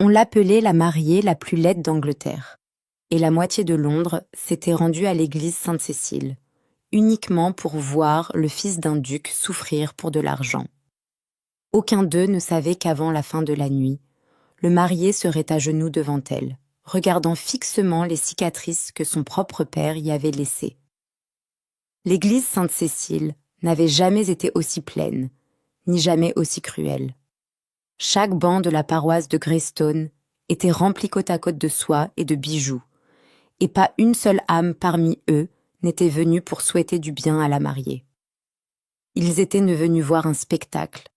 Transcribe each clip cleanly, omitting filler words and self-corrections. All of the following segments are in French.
On l'appelait la mariée la plus laide d'Angleterre. Et la moitié de Londres s'était rendue à l'église Sainte-Cécile, uniquement pour voir le fils d'un duc souffrir pour de l'argent. Aucun d'eux ne savait qu'avant la fin de la nuit, le marié serait à genoux devant elle, regardant fixement les cicatrices que son propre père y avait laissées. L'église Sainte-Cécile n'avait jamais été aussi pleine, ni jamais aussi cruelle. Chaque banc de la paroisse de Greystone était rempli côte à côte de soie et de bijoux, et pas une seule âme parmi eux n'était venue pour souhaiter du bien à la mariée. Ils étaient venus voir un spectacle.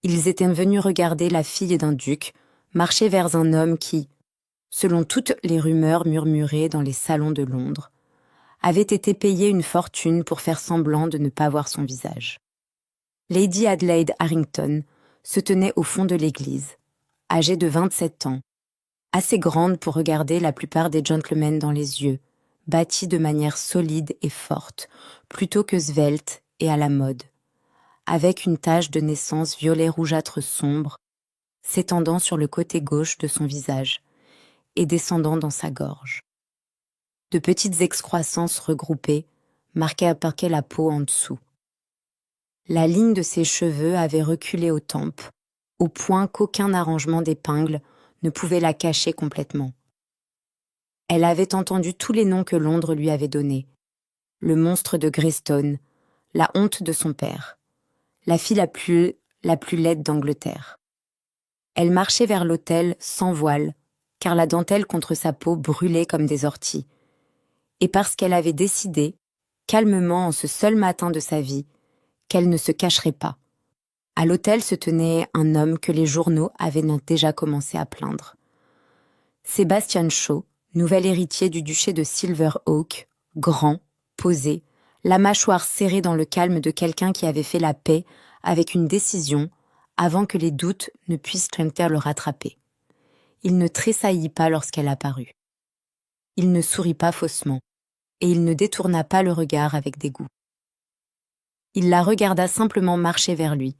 Ils étaient venus regarder la fille d'un duc marcher vers un homme qui, selon toutes les rumeurs murmurées dans les salons de Londres, avait été payé une fortune pour faire semblant de ne pas voir son visage. Lady Adelaide Harrington se tenait au fond de l'église, âgée de 27 ans, assez grande pour regarder la plupart des gentlemen dans les yeux, bâtie de manière solide et forte, plutôt que svelte et à la mode, avec une tache de naissance violet rougeâtre sombre, s'étendant sur le côté gauche de son visage et descendant dans sa gorge. De petites excroissances regroupées marquaient la peau en dessous. La ligne de ses cheveux avait reculé aux tempes, au point qu'aucun arrangement d'épingles ne pouvait la cacher complètement. Elle avait entendu tous les noms que Londres lui avait donnés. Le monstre de Greystone, la honte de son père, la fille la plus laide d'Angleterre. Elle marchait vers l'autel sans voile, car la dentelle contre sa peau brûlait comme des orties, et parce qu'elle avait décidé, calmement en ce seul matin de sa vie, qu'elle ne se cacherait pas. À l'autel se tenait un homme que les journaux avaient déjà commencé à plaindre. Sebastian Shaw, nouvel héritier du duché de Silveroak, grand, posé, la mâchoire serrée dans le calme de quelqu'un qui avait fait la paix avec une décision avant que les doutes ne puissent tenter le rattraper. Il ne tressaillit pas lorsqu'elle apparut. Il ne sourit pas faussement, et il ne détourna pas le regard avec dégoût. Il la regarda simplement marcher vers lui,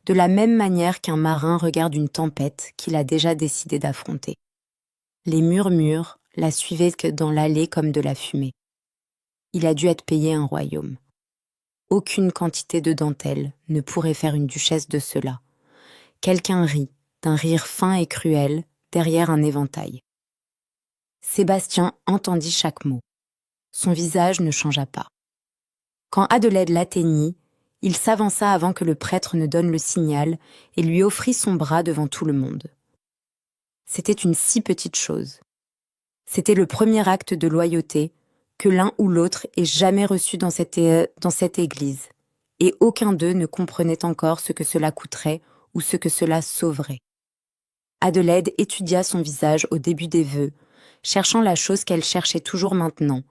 de la même manière qu'un marin regarde une tempête qu'il a déjà décidé d'affronter. Les murmures la suivaient dans l'allée comme de la fumée. Il a dû être payé un royaume. Aucune quantité de dentelle ne pourrait faire une duchesse de cela. Quelqu'un rit, d'un rire fin et cruel, derrière un éventail. Sébastien entendit chaque mot. Son visage ne changea pas. Quand Adelaide l'atteignit, il s'avança avant que le prêtre ne donne le signal et lui offrit son bras devant tout le monde. C'était une si petite chose. C'était le premier acte de loyauté que l'un ou l'autre ait jamais reçu dans cette église, et aucun d'eux ne comprenait encore ce que cela coûterait ou ce que cela sauverait. Adelaide étudia son visage au début des vœux, cherchant la chose qu'elle cherchait toujours maintenant,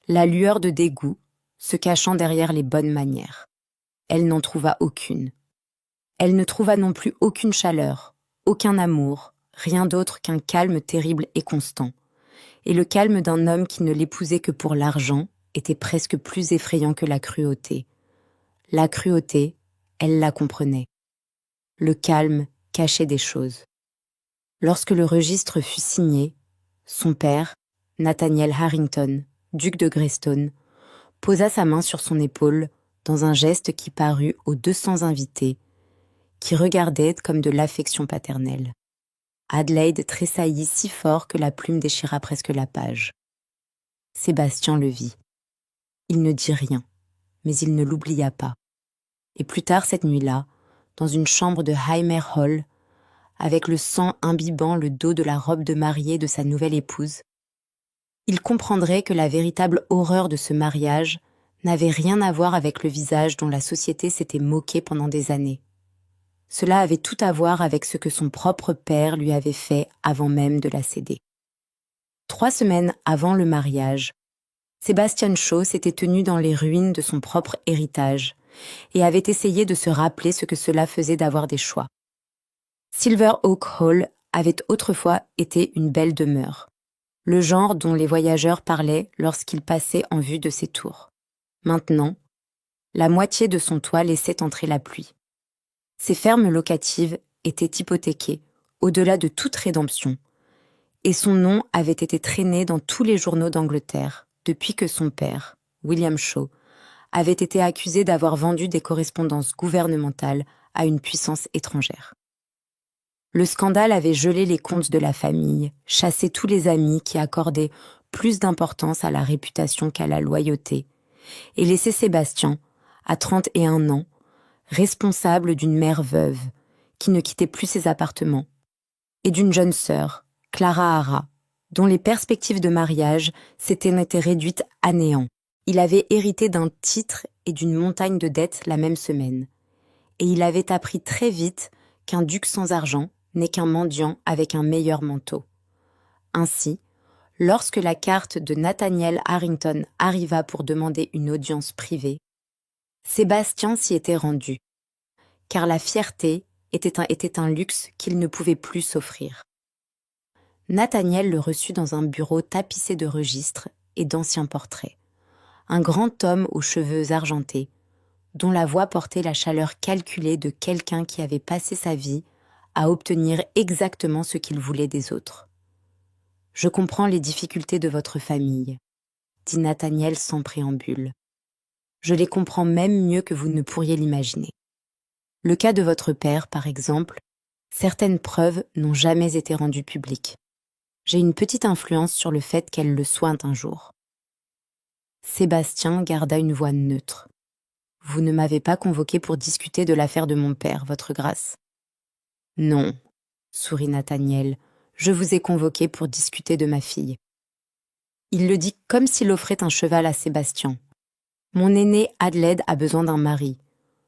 la lueur de dégoût, se cachant derrière les bonnes manières. Elle n'en trouva aucune. Elle ne trouva non plus aucune chaleur, aucun amour, rien d'autre qu'un calme terrible et constant. Et le calme d'un homme qui ne l'épousait que pour l'argent était presque plus effrayant que la cruauté. La cruauté, elle la comprenait. Le calme cachait des choses. Lorsque le registre fut signé, son père, Nathaniel Harrington, duc de Greystone, posa sa main sur son épaule dans un geste qui parut aux 200 invités, qui regardaient comme de l'affection paternelle. Adelaide tressaillit si fort que la plume déchira presque la page. Sébastien le vit. Il ne dit rien, mais il ne l'oublia pas. Et plus tard cette nuit-là, dans une chambre de Highmere Hall, avec le sang imbibant le dos de la robe de mariée de sa nouvelle épouse, il comprendrait que la véritable horreur de ce mariage n'avait rien à voir avec le visage dont la société s'était moquée pendant des années. Cela avait tout à voir avec ce que son propre père lui avait fait avant même de la céder. 3 semaines avant le mariage, Sebastian Shaw s'était tenu dans les ruines de son propre héritage et avait essayé de se rappeler ce que cela faisait d'avoir des choix. Silveroak Hall avait autrefois été une belle demeure, le genre dont les voyageurs parlaient lorsqu'ils passaient en vue de ses tours. Maintenant, la moitié de son toit laissait entrer la pluie. Ses fermes locatives étaient hypothéquées, au-delà de toute rédemption, et son nom avait été traîné dans tous les journaux d'Angleterre depuis que son père, William Shaw, avait été accusé d'avoir vendu des correspondances gouvernementales à une puissance étrangère. Le scandale avait gelé les comptes de la famille, chassé tous les amis qui accordaient plus d'importance à la réputation qu'à la loyauté, et laissé Sébastien, à 31 ans, responsable d'une mère veuve, qui ne quittait plus ses appartements, et d'une jeune sœur, Clara Hara, dont les perspectives de mariage s'étaient réduites à néant. Il avait hérité d'un titre et d'une montagne de dettes la même semaine, et il avait appris très vite qu'un duc sans argent n'est qu'un mendiant avec un meilleur manteau. Ainsi, lorsque la carte de Nathaniel Harrington arriva pour demander une audience privée, Sébastien s'y était rendu, car la fierté était un luxe qu'il ne pouvait plus s'offrir. Nathaniel le reçut dans un bureau tapissé de registres et d'anciens portraits. Un grand homme aux cheveux argentés, dont la voix portait la chaleur calculée de quelqu'un qui avait passé sa vie à obtenir exactement ce qu'il voulait des autres. « Je comprends les difficultés de votre famille, » dit Nathaniel sans préambule. « Je les comprends même mieux que vous ne pourriez l'imaginer. Le cas de votre père, par exemple, certaines preuves n'ont jamais été rendues publiques. J'ai une petite influence sur le fait qu'elles le soient un jour. » Sébastien garda une voix neutre. « Vous ne m'avez pas convoqué pour discuter de l'affaire de mon père, votre grâce. »« Non, » sourit Nathaniel, « je vous ai convoqué pour discuter de ma fille. » Il le dit comme s'il offrait un cheval à Sébastien. « Mon aînée Adelaide a besoin d'un mari.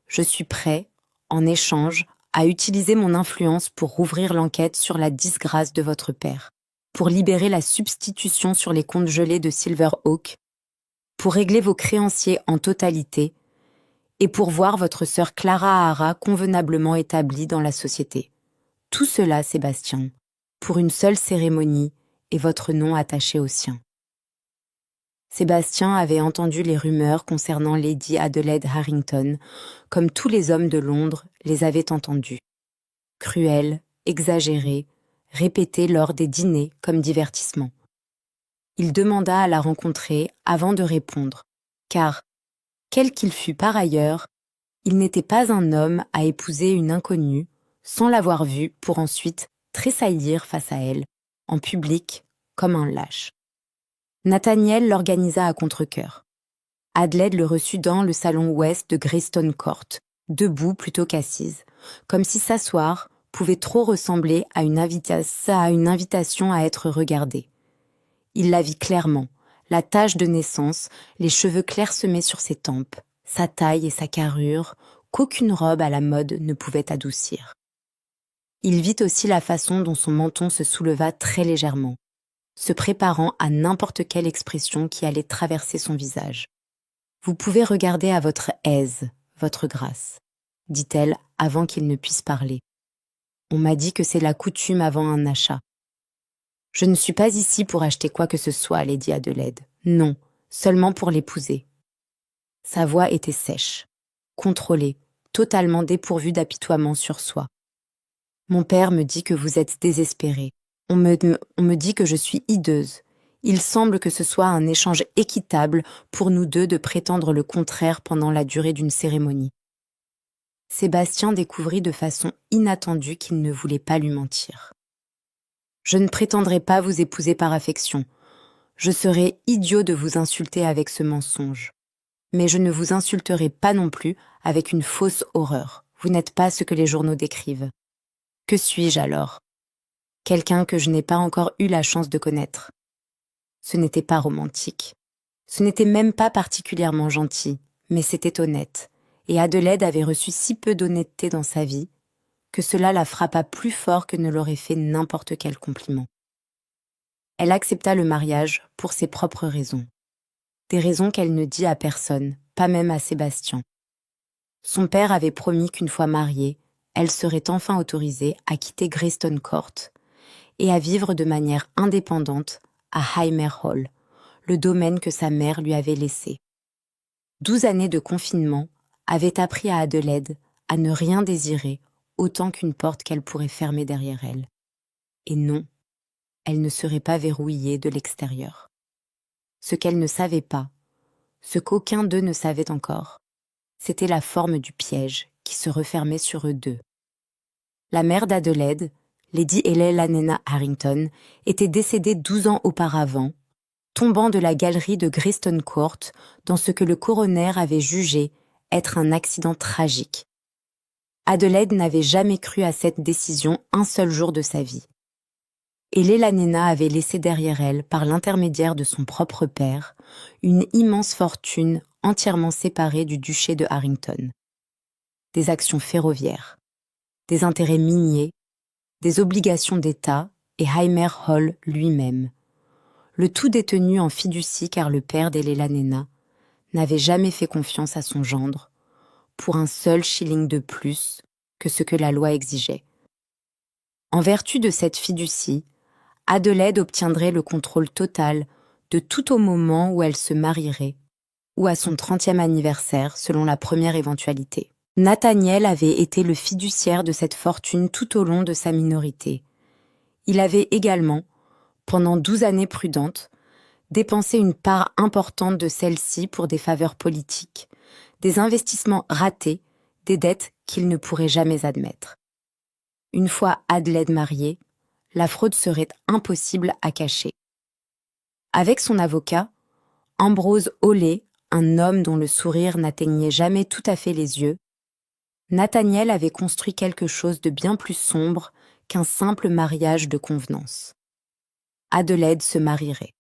Je suis prêt, en échange, à utiliser mon influence pour rouvrir l'enquête sur la disgrâce de votre père, pour libérer la substitution sur les comptes gelés de Silverhawk, pour régler vos créanciers en totalité et pour voir votre sœur Clara Hara convenablement établie dans la société. Tout cela, Sébastien, pour une seule cérémonie et votre nom attaché au sien. » Sébastien avait entendu les rumeurs concernant Lady Adelaide Harrington, comme tous les hommes de Londres les avaient entendues. Cruelles, exagérées, répétées lors des dîners comme divertissement. Il demanda à la rencontrer avant de répondre, car, quel qu'il fût par ailleurs, il n'était pas un homme à épouser une inconnue sans l'avoir vue pour ensuite tressaillir face à elle, en public comme un lâche. Nathaniel l'organisa à contre-cœur. Adelaide le reçut dans le salon ouest de Greyston Court, debout plutôt qu'assise, comme si s'asseoir pouvait trop ressembler à une invitation à être regardée. Il la vit clairement, la tache de naissance, les cheveux clairsemés sur ses tempes, sa taille et sa carrure, qu'aucune robe à la mode ne pouvait adoucir. Il vit aussi la façon dont son menton se souleva très légèrement, se préparant à n'importe quelle expression qui allait traverser son visage. « Vous pouvez regarder à votre aise, votre grâce, » dit-elle avant qu'il ne puisse parler. « On m'a dit que c'est la coutume avant un achat. Je ne suis pas ici pour acheter quoi que ce soit, Lady Adelaide. Non, seulement pour l'épouser. » Sa voix était sèche, contrôlée, totalement dépourvue d'apitoiement sur soi. « Mon père me dit que vous êtes désespérée. On me dit que je suis hideuse. Il semble que ce soit un échange équitable pour nous deux de prétendre le contraire pendant la durée d'une cérémonie. » Sébastien découvrit de façon inattendue qu'il ne voulait pas lui mentir. « Je ne prétendrai pas vous épouser par affection. Je serais idiot de vous insulter avec ce mensonge. Mais je ne vous insulterai pas non plus avec une fausse horreur. Vous n'êtes pas ce que les journaux décrivent. Que suis-je alors ? Quelqu'un que je n'ai pas encore eu la chance de connaître. Ce n'était pas romantique. Ce n'était même pas particulièrement gentil, mais c'était honnête. Et Adelaide avait reçu si peu d'honnêteté dans sa vie que cela la frappa plus fort que ne l'aurait fait n'importe quel compliment. Elle accepta le mariage pour ses propres raisons. Des raisons qu'elle ne dit à personne, pas même à Sébastien. Son père avait promis qu'une fois mariée, elle serait enfin autorisée à quitter Greyston Court et à vivre de manière indépendante à Highmere Hall, le domaine que sa mère lui avait laissé. 12 années de confinement avaient appris à Adelaide à ne rien désirer autant qu'une porte qu'elle pourrait fermer derrière elle. Et non, elle ne serait pas verrouillée de l'extérieur. Ce qu'elle ne savait pas, ce qu'aucun d'eux ne savait encore, c'était la forme du piège qui se refermait sur eux deux. La mère d'Adelaide, Lady Helena Harrington, était décédée 12 ans auparavant, tombant de la galerie de Greston Court dans ce que le coroner avait jugé être un accident tragique. Adelaide n'avait jamais cru à cette décision un seul jour de sa vie. Helena avait laissé derrière elle, par l'intermédiaire de son propre père, une immense fortune entièrement séparée du duché de Harrington. Des actions ferroviaires, des intérêts miniers, des obligations d'État et Heimer Hall lui-même. Le tout détenu en fiducie car le père d'Helena n'avait jamais fait confiance à son gendre pour un seul shilling de plus que ce que la loi exigeait. En vertu de cette fiducie, Adelaide obtiendrait le contrôle total de tout au moment où elle se marierait, ou à son 30e anniversaire selon la première éventualité. Nathaniel avait été le fiduciaire de cette fortune tout au long de sa minorité. Il avait également, pendant 12 années prudentes, dépensé une part importante de celle-ci pour des faveurs politiques, des investissements ratés, des dettes qu'il ne pourrait jamais admettre. Une fois Adelaide mariée, la fraude serait impossible à cacher. Avec son avocat, Ambrose Hawley, un homme dont le sourire n'atteignait jamais tout à fait les yeux, Nathaniel avait construit quelque chose de bien plus sombre qu'un simple mariage de convenance. Adelaide se marierait.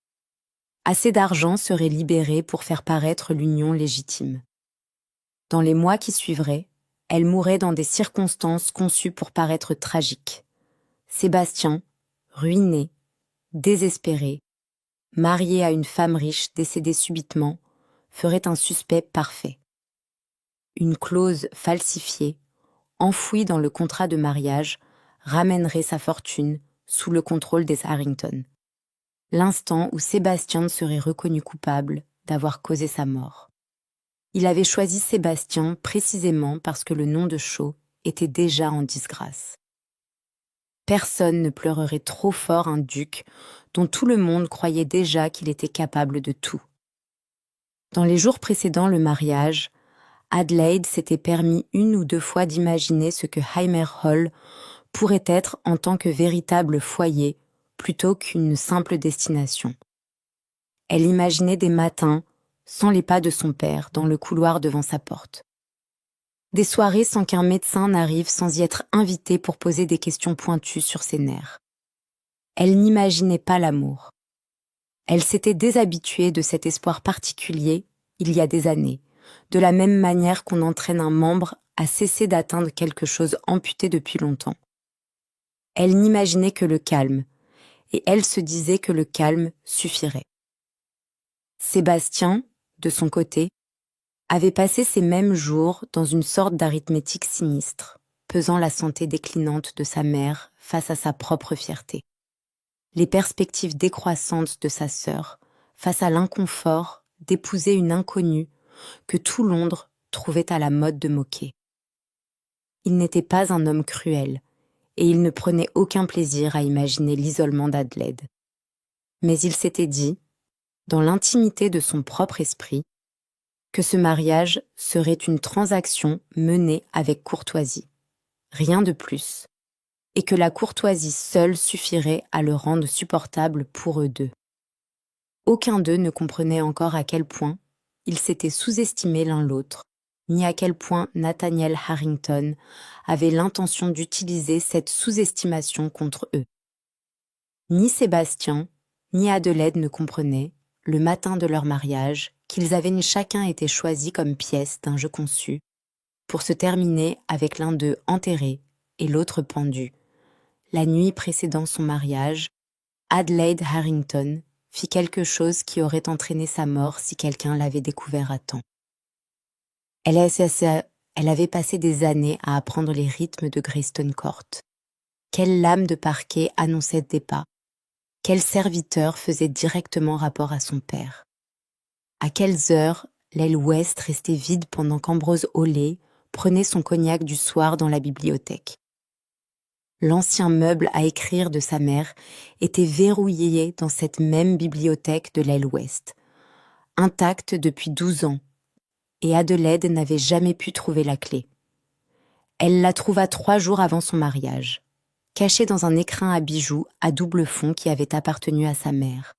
Assez d'argent serait libéré pour faire paraître l'union légitime. Dans les mois qui suivraient, elle mourrait dans des circonstances conçues pour paraître tragiques. Sébastien, ruiné, désespéré, marié à une femme riche décédée subitement, ferait un suspect parfait. Une clause falsifiée, enfouie dans le contrat de mariage, ramènerait sa fortune sous le contrôle des Harrington. L'instant où Sébastien serait reconnu coupable d'avoir causé sa mort. Il avait choisi Sébastien précisément parce que le nom de Shaw était déjà en disgrâce. Personne ne pleurerait trop fort un duc dont tout le monde croyait déjà qu'il était capable de tout. Dans les jours précédant le mariage, Adelaide s'était permis une ou deux fois d'imaginer ce que Heimer Hall pourrait être en tant que véritable foyer plutôt qu'une simple destination. Elle imaginait des matins, sans les pas de son père, dans le couloir devant sa porte. Des soirées sans qu'un médecin n'arrive sans y être invité pour poser des questions pointues sur ses nerfs. Elle n'imaginait pas l'amour. Elle s'était déshabituée de cet espoir particulier il y a des années, de la même manière qu'on entraîne un membre à cesser d'atteindre quelque chose amputé depuis longtemps. Elle n'imaginait que le calme, et elle se disait que le calme suffirait. Sébastien, de son côté, avait passé ces mêmes jours dans une sorte d'arithmétique sinistre, pesant la santé déclinante de sa mère face à sa propre fierté. Les perspectives décroissantes de sa sœur, face à l'inconfort d'épouser une inconnue que tout Londres trouvait à la mode de moquer. Il n'était pas un homme cruel, et il ne prenait aucun plaisir à imaginer l'isolement d'Adelaide. Mais il s'était dit, dans l'intimité de son propre esprit, que ce mariage serait une transaction menée avec courtoisie, rien de plus, et que la courtoisie seule suffirait à le rendre supportable pour eux deux. Aucun d'eux ne comprenait encore à quel point ils s'étaient sous-estimés l'un l'autre, ni à quel point Nathaniel Harrington avait l'intention d'utiliser cette sous-estimation contre eux. Ni Sébastien, ni Adelaide ne comprenaient, le matin de leur mariage, qu'ils avaient chacun été choisis comme pièce d'un jeu conçu, pour se terminer avec l'un d'eux enterré et l'autre pendu. La nuit précédant son mariage, Adelaide Harrington fit quelque chose qui aurait entraîné sa mort si quelqu'un l'avait découvert à temps. Elle avait passé des années à apprendre les rythmes de Greston Court. Quelle lame de parquet annonçait des pas? Quel serviteur faisait directement rapport à son père? À quelles heures l'aile ouest restait vide pendant qu'Ambrose Hawley prenait son cognac du soir dans la bibliothèque? L'ancien meuble à écrire de sa mère était verrouillé dans cette même bibliothèque de l'aile ouest, intacte depuis 12 ans, et Adelaide n'avait jamais pu trouver la clé. Elle la trouva 3 jours avant son mariage, cachée dans un écrin à bijoux à double fond qui avait appartenu à sa mère,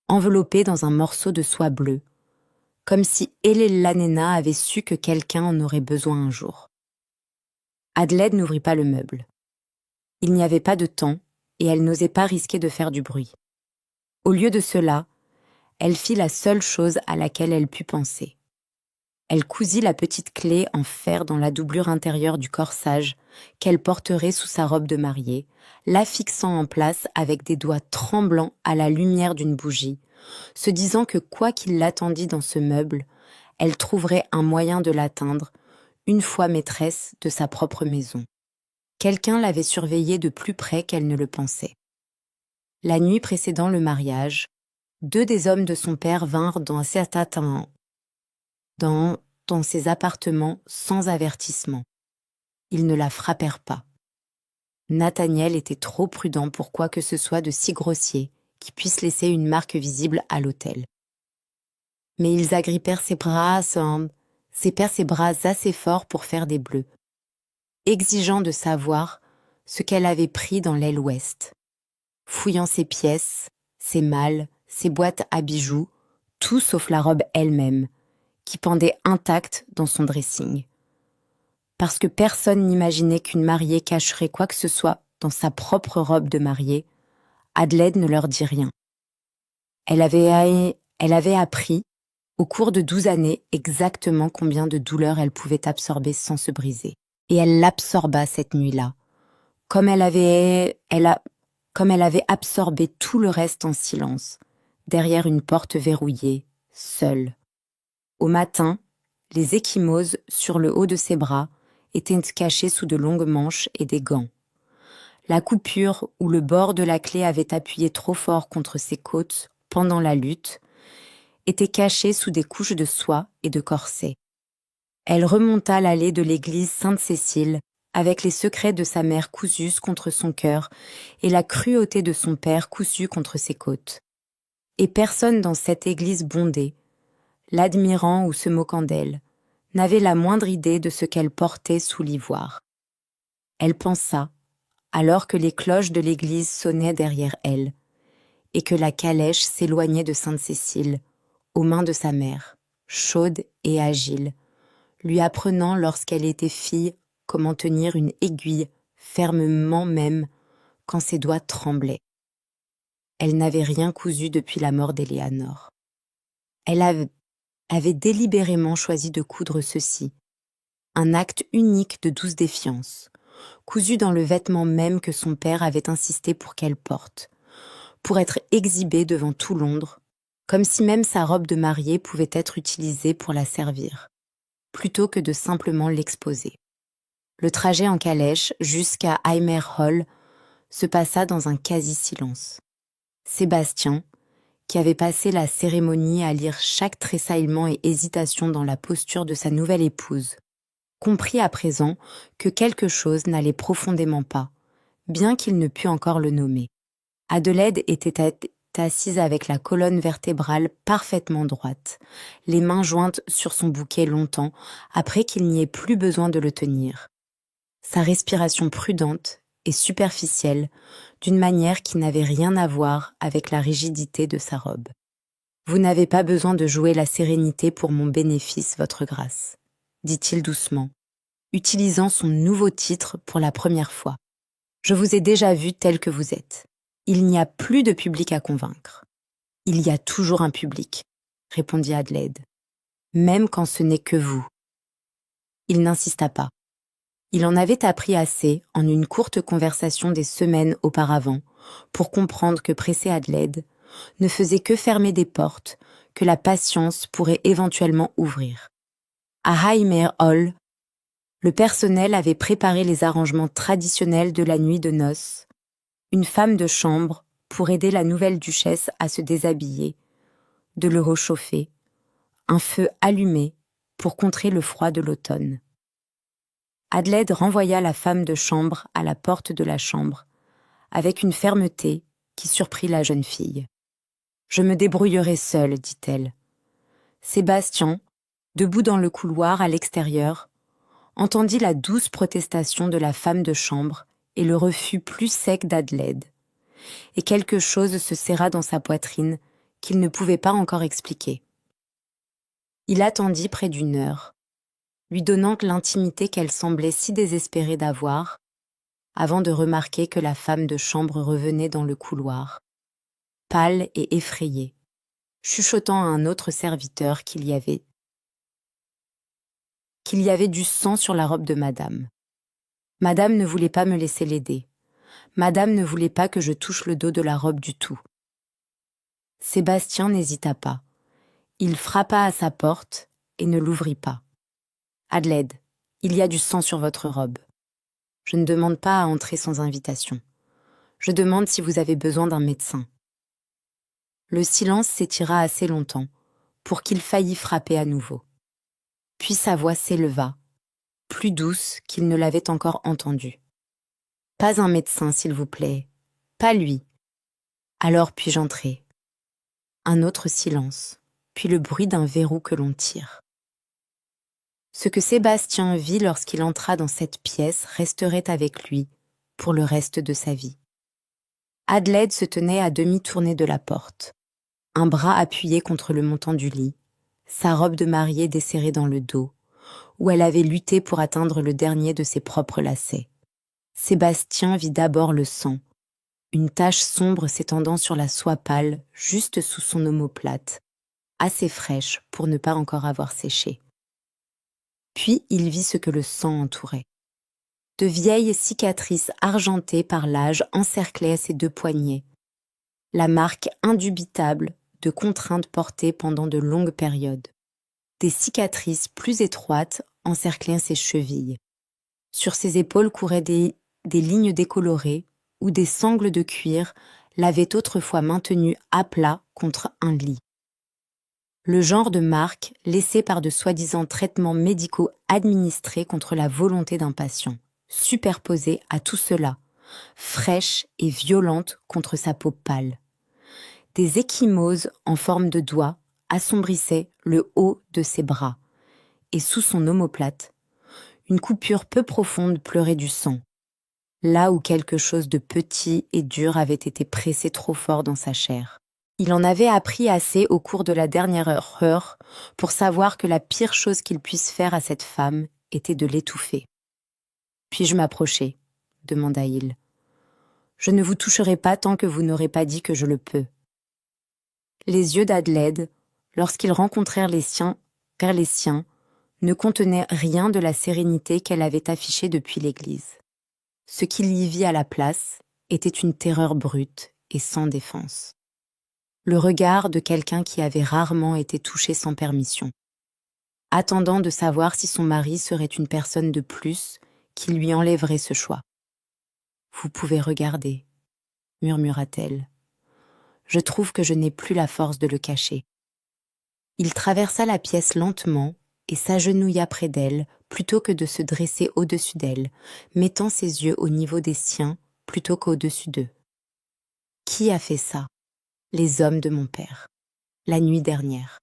enveloppée dans un morceau de soie bleue, comme si Elellanena avait su que quelqu'un en aurait besoin un jour. Adelaide n'ouvrit pas le meuble. Il n'y avait pas de temps, et elle n'osait pas risquer de faire du bruit. Au lieu de cela, elle fit la seule chose à laquelle elle put penser. Elle cousit la petite clé en fer dans la doublure intérieure du corsage qu'elle porterait sous sa robe de mariée, la fixant en place avec des doigts tremblants à la lumière d'une bougie, se disant que quoi qu'il l'attendît dans ce meuble, elle trouverait un moyen de l'atteindre, une fois maîtresse de sa propre maison. Quelqu'un l'avait surveillée de plus près qu'elle ne le pensait. La nuit précédant le mariage, 2 des hommes de son père vinrent dans ses appartements sans avertissement. Ils ne la frappèrent pas. Nathaniel était trop prudent pour quoi que ce soit de si grossier qui puisse laisser une marque visible à l'autel. Mais ils agrippèrent ses bras assez fort pour faire des bleus, exigeant de savoir ce qu'elle avait pris dans l'aile ouest. Fouillant ses pièces, ses malles, ses boîtes à bijoux, tout sauf la robe elle-même, qui pendait intacte dans son dressing. Parce que personne n'imaginait qu'une mariée cacherait quoi que ce soit dans sa propre robe de mariée, Adelaide ne leur dit rien. Elle avait appris, au cours de 12 années, exactement combien de douleurs elle pouvait absorber sans se briser. Et elle l'absorba cette nuit-là, comme elle avait absorbé tout le reste en silence, derrière une porte verrouillée, seule. Au matin, les ecchymoses sur le haut de ses bras étaient cachés sous de longues manches et des gants. La coupure où le bord de la clé avait appuyé trop fort contre ses côtes pendant la lutte était cachée sous des couches de soie et de corset. Elle remonta l'allée de l'église Sainte-Cécile avec les secrets de sa mère cousus contre son cœur et la cruauté de son père cousu contre ses côtes. Et personne dans cette église bondée, l'admirant ou se moquant d'elle, n'avait la moindre idée de ce qu'elle portait sous l'ivoire. Elle pensa, alors que les cloches de l'église sonnaient derrière elle, et que la calèche s'éloignait de Sainte-Cécile, aux mains de sa mère, chaude et agile, lui apprenant lorsqu'elle était fille comment tenir une aiguille fermement même quand ses doigts tremblaient. Elle n'avait rien cousu depuis la mort d'Éléanore. Elle avait délibérément choisi de coudre ceci, un acte unique de douce défiance, cousu dans le vêtement même que son père avait insisté pour qu'elle porte, pour être exhibée devant tout Londres, comme si même sa robe de mariée pouvait être utilisée pour la servir, plutôt que de simplement l'exposer. Le trajet en calèche jusqu'à Aymer Hall se passa dans un quasi-silence. Sébastien, qui avait passé la cérémonie à lire chaque tressaillement et hésitation dans la posture de sa nouvelle épouse, comprit à présent que quelque chose n'allait profondément pas, bien qu'il ne pût encore le nommer. Adelaide était assise avec la colonne vertébrale parfaitement droite, les mains jointes sur son bouquet longtemps après qu'il n'y ait plus besoin de le tenir. Sa respiration prudente et superficielle, d'une manière qui n'avait rien à voir avec la rigidité de sa robe. « Vous n'avez pas besoin de jouer la sérénité pour mon bénéfice, votre grâce, » dit-il doucement, utilisant son nouveau titre pour la première fois. « Je vous ai déjà vu tel que vous êtes. Il n'y a plus de public à convaincre. »« Il y a toujours un public, » répondit Adelaide, « même quand ce n'est que vous. » Il n'insista pas. Il en avait appris assez en une courte conversation des semaines auparavant pour comprendre que presser Adelaide ne faisait que fermer des portes que la patience pourrait éventuellement ouvrir. À Aymer Hall, le personnel avait préparé les arrangements traditionnels de la nuit de noces, une femme de chambre pour aider la nouvelle duchesse à se déshabiller, de le réchauffer, un feu allumé pour contrer le froid de l'automne. Adelaide renvoya la femme de chambre à la porte de la chambre, avec une fermeté qui surprit la jeune fille. « Je me débrouillerai seule, dit-elle. » Sébastien, debout dans le couloir à l'extérieur, entendit la douce protestation de la femme de chambre et le refus plus sec d'Adelaide. Et quelque chose se serra dans sa poitrine qu'il ne pouvait pas encore expliquer. Il attendit près d'une heure, lui donnant l'intimité qu'elle semblait si désespérée d'avoir, avant de remarquer que la femme de chambre revenait dans le couloir, pâle et effrayée, chuchotant à un autre serviteur qu'il y avait du sang sur la robe de madame. Madame ne voulait pas me laisser l'aider. Madame ne voulait pas que je touche le dos de la robe du tout. Sébastien n'hésita pas. Il frappa à sa porte et ne l'ouvrit pas. « Adelaide, il y a du sang sur votre robe. Je ne demande pas à entrer sans invitation. Je demande si vous avez besoin d'un médecin. » Le silence s'étira assez longtemps pour qu'il faillît frapper à nouveau. Puis sa voix s'éleva, plus douce qu'il ne l'avait encore entendue. « Pas un médecin, s'il vous plaît. Pas lui. Alors puis-je entrer ?» Un autre silence, puis le bruit d'un verrou que l'on tire. Ce que Sébastien vit lorsqu'il entra dans cette pièce resterait avec lui pour le reste de sa vie. Adelaide se tenait à demi tournée de la porte, un bras appuyé contre le montant du lit, sa robe de mariée desserrée dans le dos, où elle avait lutté pour atteindre le dernier de ses propres lacets. Sébastien vit d'abord le sang, une tache sombre s'étendant sur la soie pâle juste sous son omoplate, assez fraîche pour ne pas encore avoir séché. Puis il vit ce que le sang entourait. De vieilles cicatrices argentées par l'âge encerclaient ses deux poignets, la marque indubitable de contraintes portées pendant de longues périodes. Des cicatrices plus étroites encerclaient ses chevilles. Sur ses épaules couraient des lignes décolorées où des sangles de cuir l'avaient autrefois maintenu à plat contre un lit. Le genre de marque laissée par de soi-disant traitements médicaux administrés contre la volonté d'un patient, superposée à tout cela, fraîche et violente contre sa peau pâle. Des ecchymoses en forme de doigts assombrissaient le haut de ses bras, et sous son omoplate, une coupure peu profonde pleurait du sang, là où quelque chose de petit et dur avait été pressé trop fort dans sa chair. Il en avait appris assez au cours de la dernière heure pour savoir que la pire chose qu'il puisse faire à cette femme était de l'étouffer. « Puis-je m'approcher ?» demanda-il. « Je ne vous toucherai pas tant que vous n'aurez pas dit que je le peux. » Les yeux d'Adelaide, lorsqu'ils rencontrèrent les siens, ne contenaient rien de la sérénité qu'elle avait affichée depuis l'église. Ce qu'il y vit à la place était une terreur brute et sans défense. Le regard de quelqu'un qui avait rarement été touché sans permission, attendant de savoir si son mari serait une personne de plus qui lui enlèverait ce choix. « Vous pouvez regarder, » murmura-t-elle. « Je trouve que je n'ai plus la force de le cacher. » Il traversa la pièce lentement et s'agenouilla près d'elle plutôt que de se dresser au-dessus d'elle, mettant ses yeux au niveau des siens plutôt qu'au-dessus d'eux. « Qui a fait ça ? Les hommes de mon père, la nuit dernière. »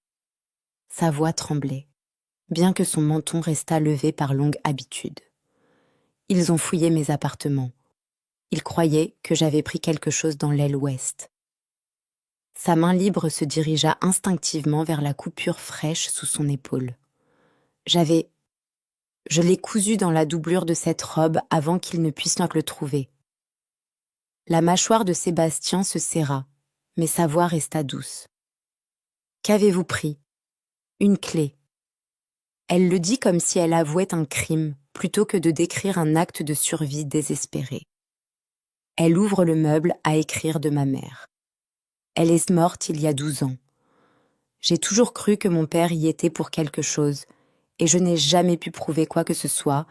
Sa voix tremblait, bien que son menton restât levé par longue habitude. « Ils ont fouillé mes appartements. Ils croyaient que j'avais pris quelque chose dans l'aile ouest. » Sa main libre se dirigea instinctivement vers la coupure fraîche sous son épaule. « Je l'ai cousu dans la doublure de cette robe avant qu'ils ne puissent le trouver. » La mâchoire de Sébastien se serra, mais sa voix resta douce. « Qu'avez-vous pris ? » « Une clé. » Elle le dit comme si elle avouait un crime, plutôt que de décrire un acte de survie désespéré. Elle ouvre le meuble à écrire de ma mère. Elle est morte il y a 12 ans. J'ai toujours cru que mon père y était pour quelque chose, et je n'ai jamais pu prouver quoi que ce soit,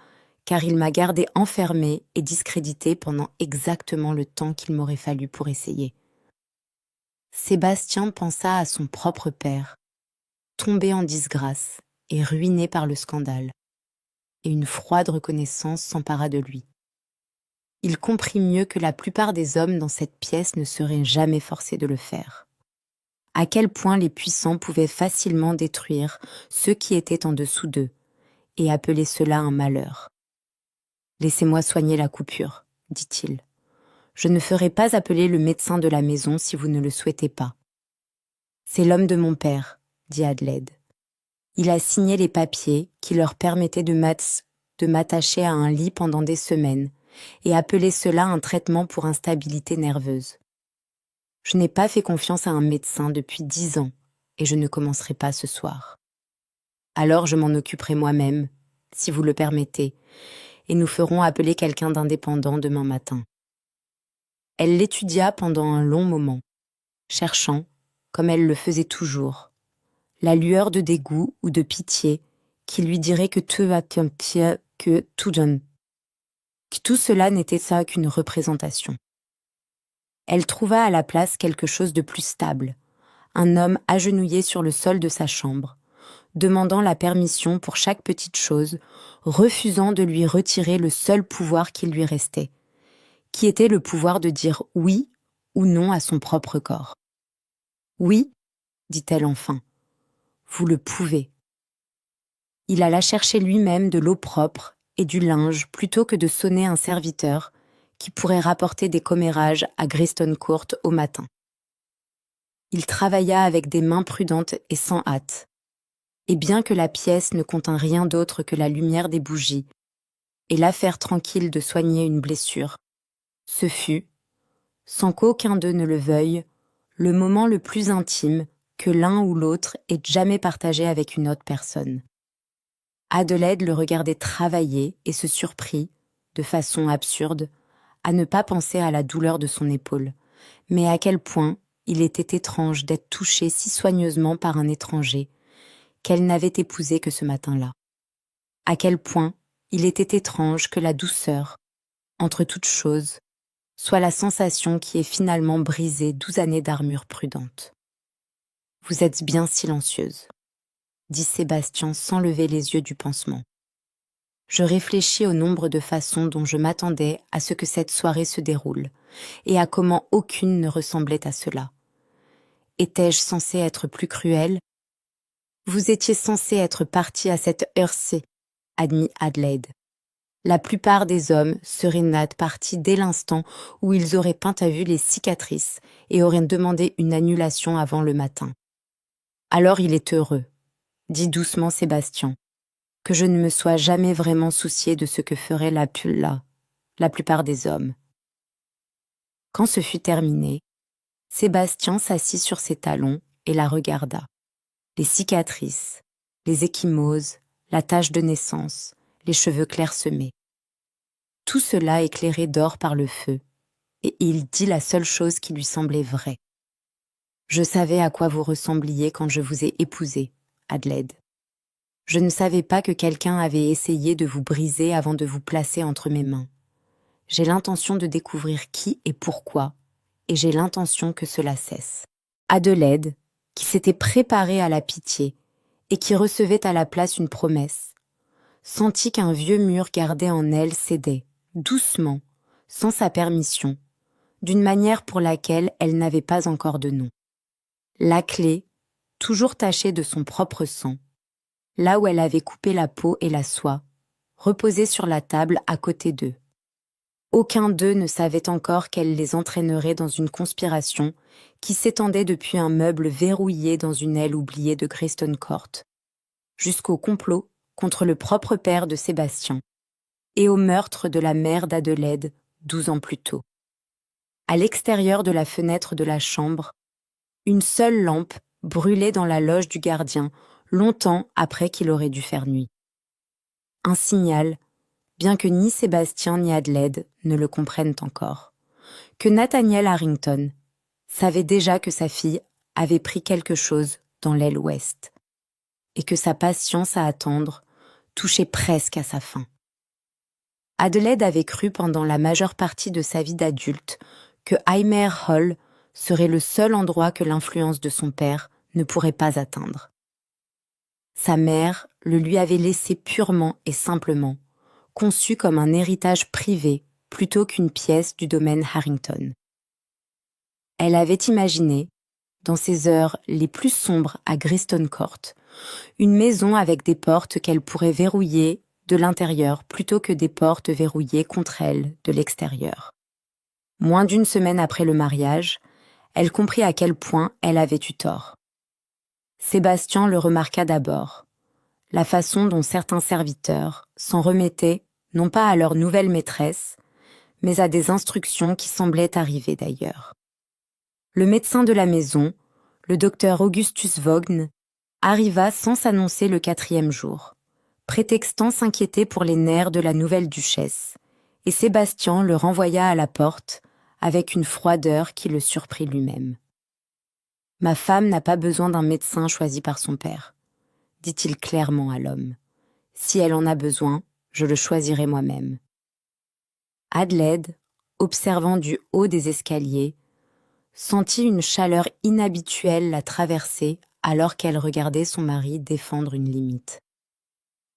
car il m'a gardée enfermée et discréditée pendant exactement le temps qu'il m'aurait fallu pour essayer. Sébastien pensa à son propre père, tombé en disgrâce et ruiné par le scandale. et une froide reconnaissance s'empara de lui. Il comprit mieux que la plupart des hommes dans cette pièce ne seraient jamais forcés de le faire. À quel point les puissants pouvaient facilement détruire ceux qui étaient en dessous d'eux, et appeler cela un malheur. « Laissez-moi soigner la coupure, dit-il. Je ne ferai pas appeler le médecin de la maison si vous ne le souhaitez pas. C'est l'homme de mon père, dit Adelaide. Il a signé les papiers qui leur permettaient de m'attacher à un lit pendant des semaines et appeler cela un traitement pour instabilité nerveuse. Je n'ai pas fait confiance à un médecin depuis 10 ans et je ne commencerai pas ce soir. Alors je m'en occuperai moi-même, si vous le permettez, et nous ferons appeler quelqu'un d'indépendant demain matin. » Elle l'étudia pendant un long moment, cherchant, comme elle le faisait toujours, la lueur de dégoût ou de pitié qui lui dirait que tout cela n'était ça qu'une représentation. Elle trouva à la place quelque chose de plus stable, un homme agenouillé sur le sol de sa chambre, demandant la permission pour chaque petite chose, refusant de lui retirer le seul pouvoir qui lui restait, qui était le pouvoir de dire oui ou non à son propre corps. « Oui, dit-elle enfin, vous le pouvez. » Il alla chercher lui-même de l'eau propre et du linge plutôt que de sonner un serviteur qui pourrait rapporter des commérages à Griston Court au matin. Il travailla avec des mains prudentes et sans hâte, et bien que la pièce ne contint rien d'autre que la lumière des bougies et l'affaire tranquille de soigner une blessure, ce fut, sans qu'aucun d'eux ne le veuille, le moment le plus intime que l'un ou l'autre ait jamais partagé avec une autre personne. Adelaide le regardait travailler et se surprit, de façon absurde, à ne pas penser à la douleur de son épaule, mais à quel point il était étrange d'être touchée si soigneusement par un étranger qu'elle n'avait épousé que ce matin-là. À quel point il était étrange que la douceur, entre toutes choses, soit la sensation qui ait finalement brisé 12 années d'armure prudente. « Vous êtes bien silencieuse, » dit Sébastien sans lever les yeux du pansement. Je réfléchis au nombre de façons dont je m'attendais à ce que cette soirée se déroule, et à comment aucune ne ressemblait à cela. Étais-je censée être plus cruelle ? Vous étiez censé être parti à cette heure-ci, admit Adelaide. La plupart des hommes seraient partis dès l'instant où ils auraient peint à vue les cicatrices et auraient demandé une annulation avant le matin. Alors il est heureux, dit doucement Sébastien, que je ne me sois jamais vraiment soucié de ce que ferait la plupart des hommes. Quand ce fut terminé, Sébastien s'assit sur ses talons et la regarda. Les cicatrices, les ecchymoses, la tache de naissance, les cheveux clairsemés. Tout cela éclairé d'or par le feu, et il dit la seule chose qui lui semblait vraie. Je savais à quoi vous ressembliez quand je vous ai épousée, Adelaide. Je ne savais pas que quelqu'un avait essayé de vous briser avant de vous placer entre mes mains. J'ai l'intention de découvrir qui et pourquoi, et j'ai l'intention que cela cesse. Adelaide, qui s'était préparée à la pitié et qui recevait à la place une promesse, sentit qu'un vieux mur gardé en elle cédait, doucement, sans sa permission, d'une manière pour laquelle elle n'avait pas encore de nom. La clé, toujours tachée de son propre sang, là où elle avait coupé la peau et la soie, reposait sur la table à côté d'eux. Aucun d'eux ne savait encore qu'elle les entraînerait dans une conspiration qui s'étendait depuis un meuble verrouillé dans une aile oubliée de Griston Court, jusqu'au complot contre le propre père de Sébastien et au meurtre de la mère d'Adelaide 12 ans plus tôt. À l'extérieur de la fenêtre de la chambre, une seule lampe brûlait dans la loge du gardien longtemps après qu'il aurait dû faire nuit. Un signal, bien que ni Sébastien ni Adelaide ne le comprennent encore, que Nathaniel Harrington savait déjà que sa fille avait pris quelque chose dans l'aile ouest, et que sa patience à attendre touchait presque à sa fin. Adelaide avait cru pendant la majeure partie de sa vie d'adulte que Highmere Hall serait le seul endroit que l'influence de son père ne pourrait pas atteindre. Sa mère le lui avait laissé purement et simplement, conçu comme un héritage privé plutôt qu'une pièce du domaine Harrington. Elle avait imaginé, dans ses heures les plus sombres à Griston Court, une maison avec des portes qu'elle pourrait verrouiller de l'intérieur plutôt que des portes verrouillées contre elle de l'extérieur. Moins d'une semaine après le mariage, elle comprit à quel point elle avait eu tort. Sébastien le remarqua d'abord, la façon dont certains serviteurs s'en remettaient non pas à leur nouvelle maîtresse, mais à des instructions qui semblaient arriver d'ailleurs. Le médecin de la maison, le docteur Augustus Vaughn, arriva sans s'annoncer le 4e jour, prétextant s'inquiéter pour les nerfs de la nouvelle duchesse, et Sébastien le renvoya à la porte avec une froideur qui le surprit lui-même. « Ma femme n'a pas besoin d'un médecin choisi par son père, » dit-il clairement à l'homme. « Si elle en a besoin, je le choisirai moi-même. » Adelaide, observant du haut des escaliers, sentit une chaleur inhabituelle la traverser alors qu'elle regardait son mari défendre une limite.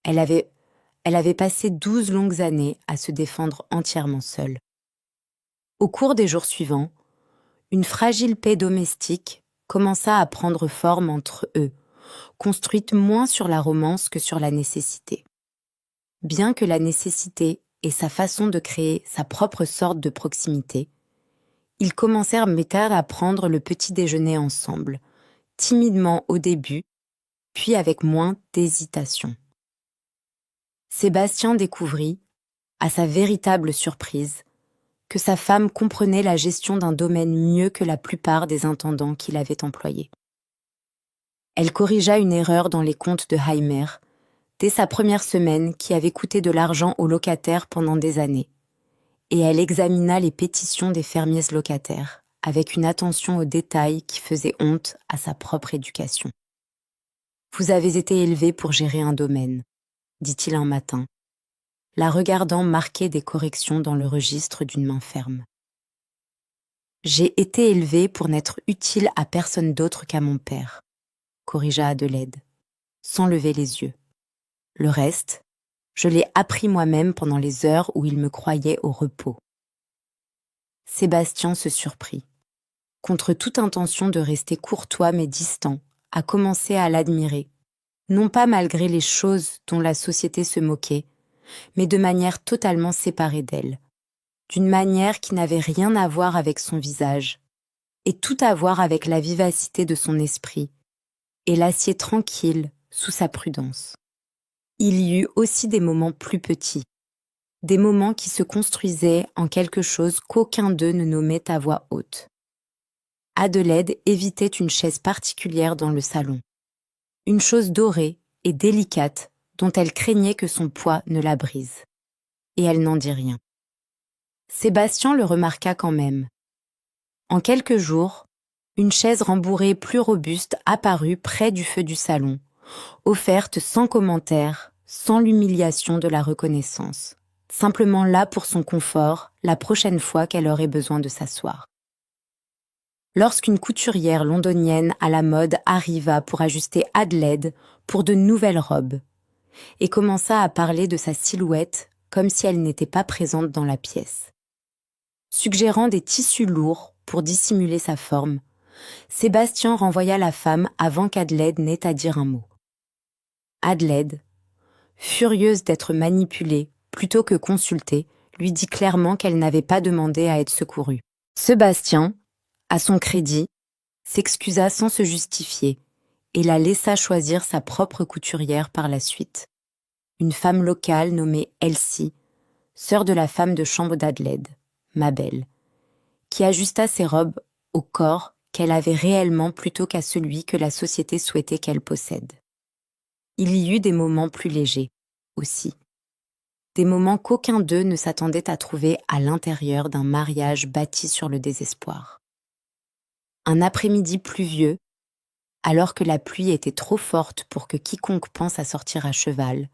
Elle avait passé 12 longues années à se défendre entièrement seule. Au cours des jours suivants, une fragile paix domestique commença à prendre forme entre eux, construite moins sur la romance que sur la nécessité. Bien que la nécessité ait sa façon de créer sa propre sorte de proximité, ils commencèrent à prendre le petit déjeuner ensemble, timidement au début, puis avec moins d'hésitation. Sébastien découvrit, à sa véritable surprise, que sa femme comprenait la gestion d'un domaine mieux que la plupart des intendants qu'il avait employés. Elle corrigea une erreur dans les comptes de Heimer, dès sa première semaine qui avait coûté de l'argent aux locataires pendant des années, et elle examina les pétitions des fermiers locataires, avec une attention aux détails qui faisait honte à sa propre éducation. « Vous avez été élevé pour gérer un domaine, » dit-il un matin, la regardant marquer des corrections dans le registre d'une main ferme. « J'ai été élevé pour n'être utile à personne d'autre qu'à mon père, » corrigea Adelaide, sans lever les yeux. « Le reste, je l'ai appris moi-même pendant les heures où il me croyait au repos. » Sébastien se surprit. Contre toute intention de rester courtois mais distant, à commencer à l'admirer, non pas malgré les choses dont la société se moquait, mais de manière totalement séparée d'elle, d'une manière qui n'avait rien à voir avec son visage, et tout à voir avec la vivacité de son esprit, et l'acier tranquille sous sa prudence. Il y eut aussi des moments plus petits, des moments qui se construisaient en quelque chose qu'aucun d'eux ne nommait à voix haute. Adelaide évitait une chaise particulière dans le salon, une chose dorée et délicate dont elle craignait que son poids ne la brise. Et elle n'en dit rien. Sébastien le remarqua quand même. En quelques jours, une chaise rembourrée plus robuste apparut près du feu du salon, offerte sans commentaire, sans l'humiliation de la reconnaissance, simplement là pour son confort la prochaine fois qu'elle aurait besoin de s'asseoir. Lorsqu'une couturière londonienne à la mode arriva pour ajuster Adelaide pour de nouvelles robes, et commença à parler de sa silhouette comme si elle n'était pas présente dans la pièce. Suggérant des tissus lourds pour dissimuler sa forme, Sébastien renvoya la femme avant qu'Adelaide n'ait à dire un mot. Adelaide, furieuse d'être manipulée plutôt que consultée, lui dit clairement qu'elle n'avait pas demandé à être secourue. Sébastien, à son crédit, s'excusa sans se justifier et la laissa choisir sa propre couturière par la suite. Une femme locale nommée Elsie, sœur de la femme de chambre d'Adelaide, Mabel, qui ajusta ses robes au corps qu'elle avait réellement plutôt qu'à celui que la société souhaitait qu'elle possède. Il y eut des moments plus légers, aussi. Des moments qu'aucun d'eux ne s'attendait à trouver à l'intérieur d'un mariage bâti sur le désespoir. Un après-midi pluvieux, alors que la pluie était trop forte pour que quiconque pense à sortir à cheval,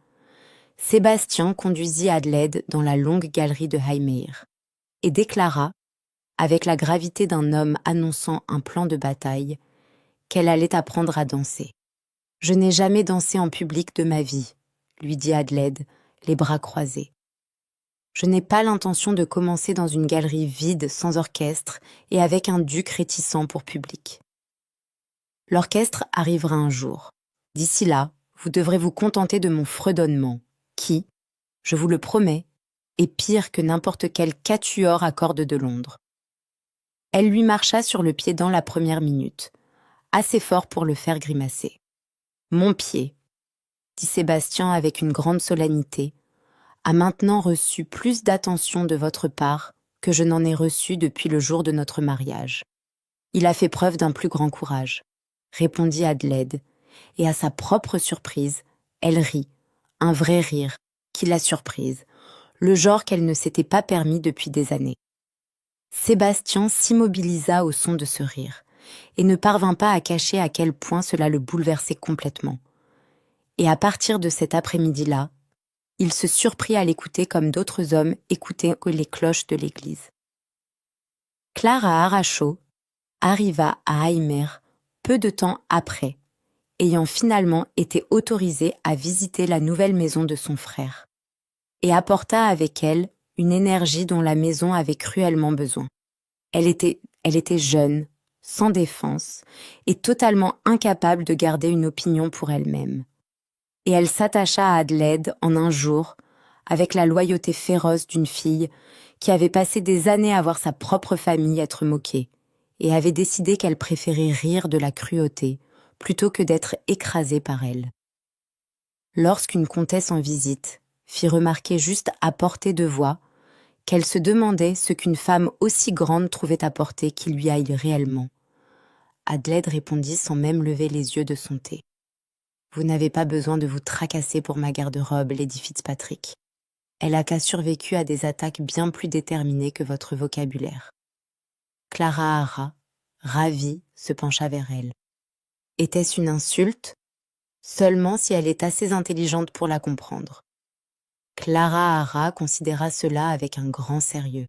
Sébastien conduisit Adelaide dans la longue galerie de Heimer et déclara, avec la gravité d'un homme annonçant un plan de bataille, qu'elle allait apprendre à danser. Je n'ai jamais dansé en public de ma vie, lui dit Adelaide, les bras croisés. Je n'ai pas l'intention de commencer dans une galerie vide, sans orchestre, et avec un duc réticent pour public. L'orchestre arrivera un jour. D'ici là, vous devrez vous contenter de mon fredonnement, qui, je vous le promets, est pire que n'importe quel quatuor à cordes de Londres. Elle lui marcha sur le pied dans la première minute, assez fort pour le faire grimacer. « Mon pied », dit Sébastien avec une grande solennité, a maintenant reçu plus d'attention de votre part que je n'en ai reçu depuis le jour de notre mariage. Il a fait preuve d'un plus grand courage, répondit Adelaide, et à sa propre surprise, elle rit, un vrai rire, qui l'a surprise, le genre qu'elle ne s'était pas permis depuis des années. Sébastien s'immobilisa au son de ce rire, et ne parvint pas à cacher à quel point cela le bouleversait complètement. Et à partir de cet après-midi-là, il se surprit à l'écouter comme d'autres hommes écoutaient les cloches de l'église. Clara Arachot arriva à Aymer peu de temps après, ayant finalement été autorisée à visiter la nouvelle maison de son frère, et apporta avec elle une énergie dont la maison avait cruellement besoin. Elle était jeune, sans défense, et totalement incapable de garder une opinion pour elle-même. Et elle s'attacha à Adelaide en un jour, avec la loyauté féroce d'une fille qui avait passé des années à voir sa propre famille être moquée, et avait décidé qu'elle préférait rire de la cruauté plutôt que d'être écrasée par elle. Lorsqu'une comtesse en visite fit remarquer juste à portée de voix qu'elle se demandait ce qu'une femme aussi grande trouvait à porter qui lui aille réellement, Adelaide répondit sans même lever les yeux de son thé. « Vous n'avez pas besoin de vous tracasser pour ma garde-robe, Lady Fitzpatrick. Elle a qu'à survécu à des attaques bien plus déterminées que votre vocabulaire. » Clara Hara, ravie, se pencha vers elle. Était-ce une insulte? Seulement si elle est assez intelligente pour la comprendre. Clara Hara considéra cela avec un grand sérieux.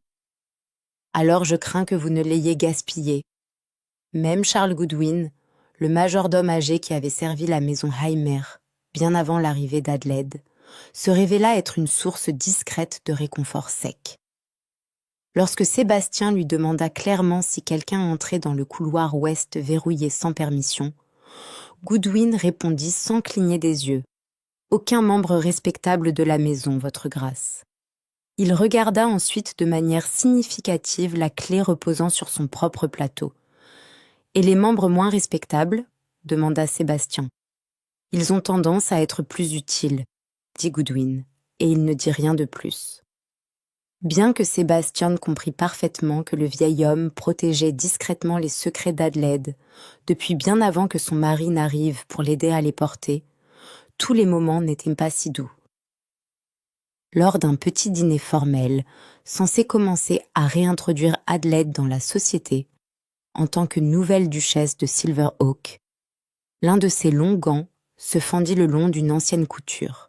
« Alors je crains que vous ne l'ayez gaspillé. » Même Charles Goodwin, le majordome âgé qui avait servi la maison Aymer, bien avant l'arrivée d'Adelaide, se révéla être une source discrète de réconfort sec. Lorsque Sébastien lui demanda clairement si quelqu'un entrait dans le couloir ouest verrouillé sans permission, Goodwin répondit sans cligner des yeux. « Aucun membre respectable de la maison, votre grâce. » Il regarda ensuite de manière significative la clé reposant sur son propre plateau. « Et les membres moins respectables ?» demanda Sébastien. « Ils ont tendance à être plus utiles, » dit Goodwin, et il ne dit rien de plus. Bien que Sébastien comprit parfaitement que le vieil homme protégeait discrètement les secrets d'Adelaide, depuis bien avant que son mari n'arrive pour l'aider à les porter, tous les moments n'étaient pas si doux. Lors d'un petit dîner formel, censé commencer à réintroduire Adelaide dans la société, en tant que nouvelle duchesse de Silverhawk, l'un de ses longs gants se fendit le long d'une ancienne couture,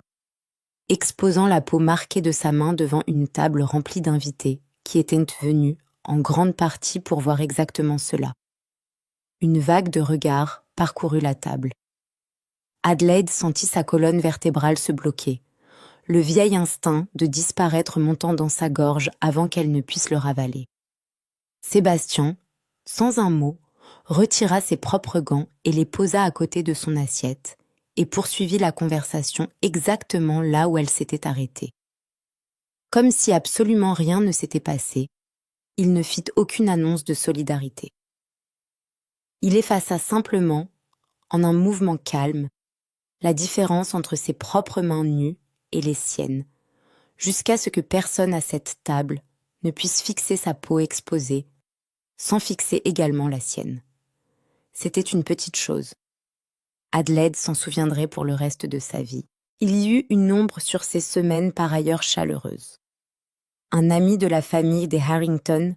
exposant la peau marquée de sa main devant une table remplie d'invités qui étaient venus en grande partie pour voir exactement cela. Une vague de regards parcourut la table. Adelaide sentit sa colonne vertébrale se bloquer, le vieil instinct de disparaître montant dans sa gorge avant qu'elle ne puisse le ravaler. Sébastien, sans un mot, retira ses propres gants et les posa à côté de son assiette et poursuivit la conversation exactement là où elle s'était arrêtée. Comme si absolument rien ne s'était passé, il ne fit aucune annonce de solidarité. Il effaça simplement, en un mouvement calme, la différence entre ses propres mains nues et les siennes, jusqu'à ce que personne à cette table ne puisse fixer sa peau exposée, sans fixer également la sienne. C'était une petite chose. Adelaide s'en souviendrait pour le reste de sa vie. Il y eut une ombre sur ces semaines par ailleurs chaleureuses. Un ami de la famille des Harrington,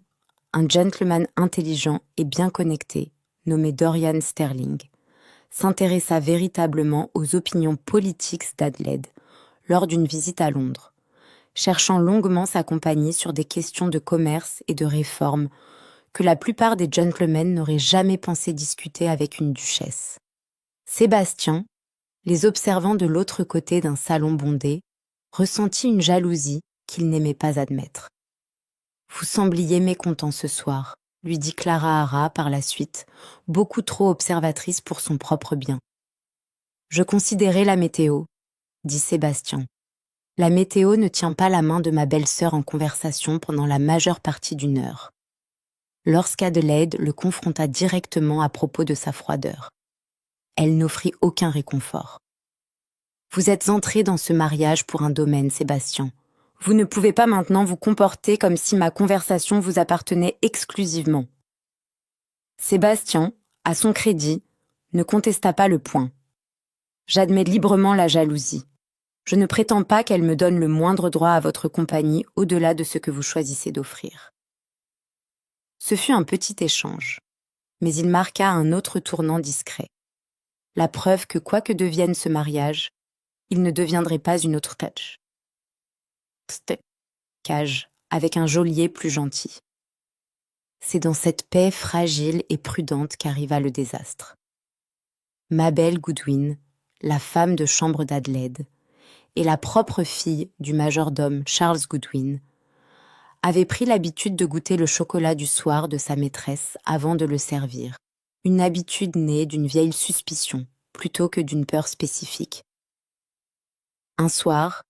un gentleman intelligent et bien connecté, nommé Dorian Sterling, s'intéressa véritablement aux opinions politiques d'Adelaide lors d'une visite à Londres, cherchant longuement sa compagnie sur des questions de commerce et de réforme que la plupart des gentlemen n'auraient jamais pensé discuter avec une duchesse. Sébastien, les observant de l'autre côté d'un salon bondé, ressentit une jalousie qu'il n'aimait pas admettre. « Vous sembliez mécontent ce soir », lui dit Clara Hara par la suite, beaucoup trop observatrice pour son propre bien. « Je considérais la météo », dit Sébastien. « La météo ne tient pas la main de ma belle-sœur en conversation pendant la majeure partie d'une heure. » Lorsqu'Adelaide le confronta directement à propos de sa froideur. Elle n'offrit aucun réconfort. « Vous êtes entré dans ce mariage pour un domaine, Sébastien. Vous ne pouvez pas maintenant vous comporter comme si ma conversation vous appartenait exclusivement. » Sébastien, à son crédit, ne contesta pas le point. « J'admets librement la jalousie. Je ne prétends pas qu'elle me donne le moindre droit à votre compagnie au-delà de ce que vous choisissez d'offrir. » Ce fut un petit échange, mais il marqua un autre tournant discret. La preuve que quoi que devienne ce mariage, il ne deviendrait pas une autre cage, avec un geôlier plus gentil. C'est dans cette paix fragile et prudente qu'arriva le désastre. Mabel Goodwin, la femme de chambre d'Adelaide, et la propre fille du majordome Charles Goodwin, avait pris l'habitude de goûter le chocolat du soir de sa maîtresse avant de le servir, une habitude née d'une vieille suspicion plutôt que d'une peur spécifique. Un soir,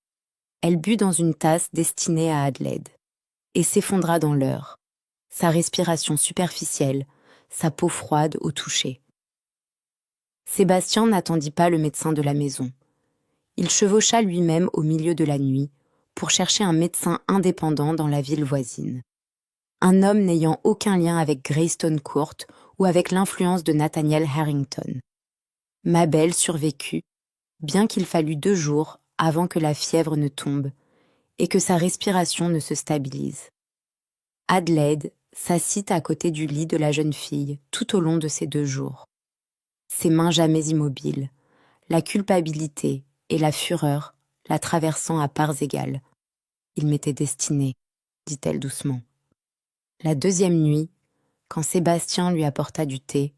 elle but dans une tasse destinée à Adelaide et s'effondra dans l'heure, sa respiration superficielle, sa peau froide au toucher. Sébastien n'attendit pas le médecin de la maison. Il chevaucha lui-même au milieu de la nuit pour chercher un médecin indépendant dans la ville voisine. Un homme n'ayant aucun lien avec Greystone Court ou avec l'influence de Nathaniel Harrington. Mabel survécut, bien qu'il fallût 2 jours avant que la fièvre ne tombe et que sa respiration ne se stabilise. Adelaide s'assit à côté du lit de la jeune fille tout au long de ces 2 jours. Ses mains jamais immobiles, la culpabilité et la fureur la traversant à parts égales. « Il m'était destiné », dit-elle doucement. La 2e nuit, quand Sébastien lui apporta du thé,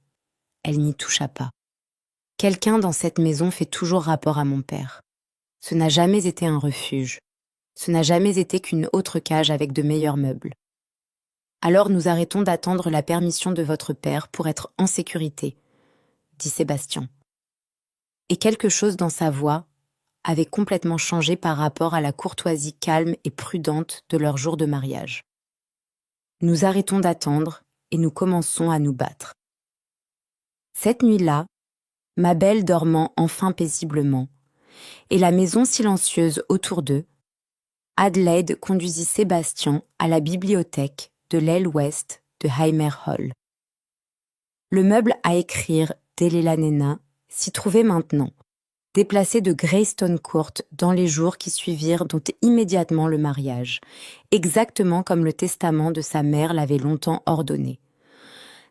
elle n'y toucha pas. « Quelqu'un dans cette maison fait toujours rapport à mon père. Ce n'a jamais été un refuge. Ce n'a jamais été qu'une autre cage avec de meilleurs meubles. Alors nous arrêtons d'attendre la permission de votre père pour être en sécurité, dit Sébastien. Et quelque chose dans sa voix avait complètement changé par rapport à la courtoisie calme et prudente de leur jour de mariage. Nous arrêtons d'attendre et nous commençons à nous battre. Cette nuit-là, Mabel dormant enfin paisiblement, et la maison silencieuse autour d'eux, Adelaide conduisit Sébastien à la bibliothèque de l'aile ouest de Heimer Hall. Le meuble à écrire d'Elena s'y trouvait maintenant, déplacé de Greystone Court dans les jours qui suivirent dont immédiatement le mariage, exactement comme le testament de sa mère l'avait longtemps ordonné.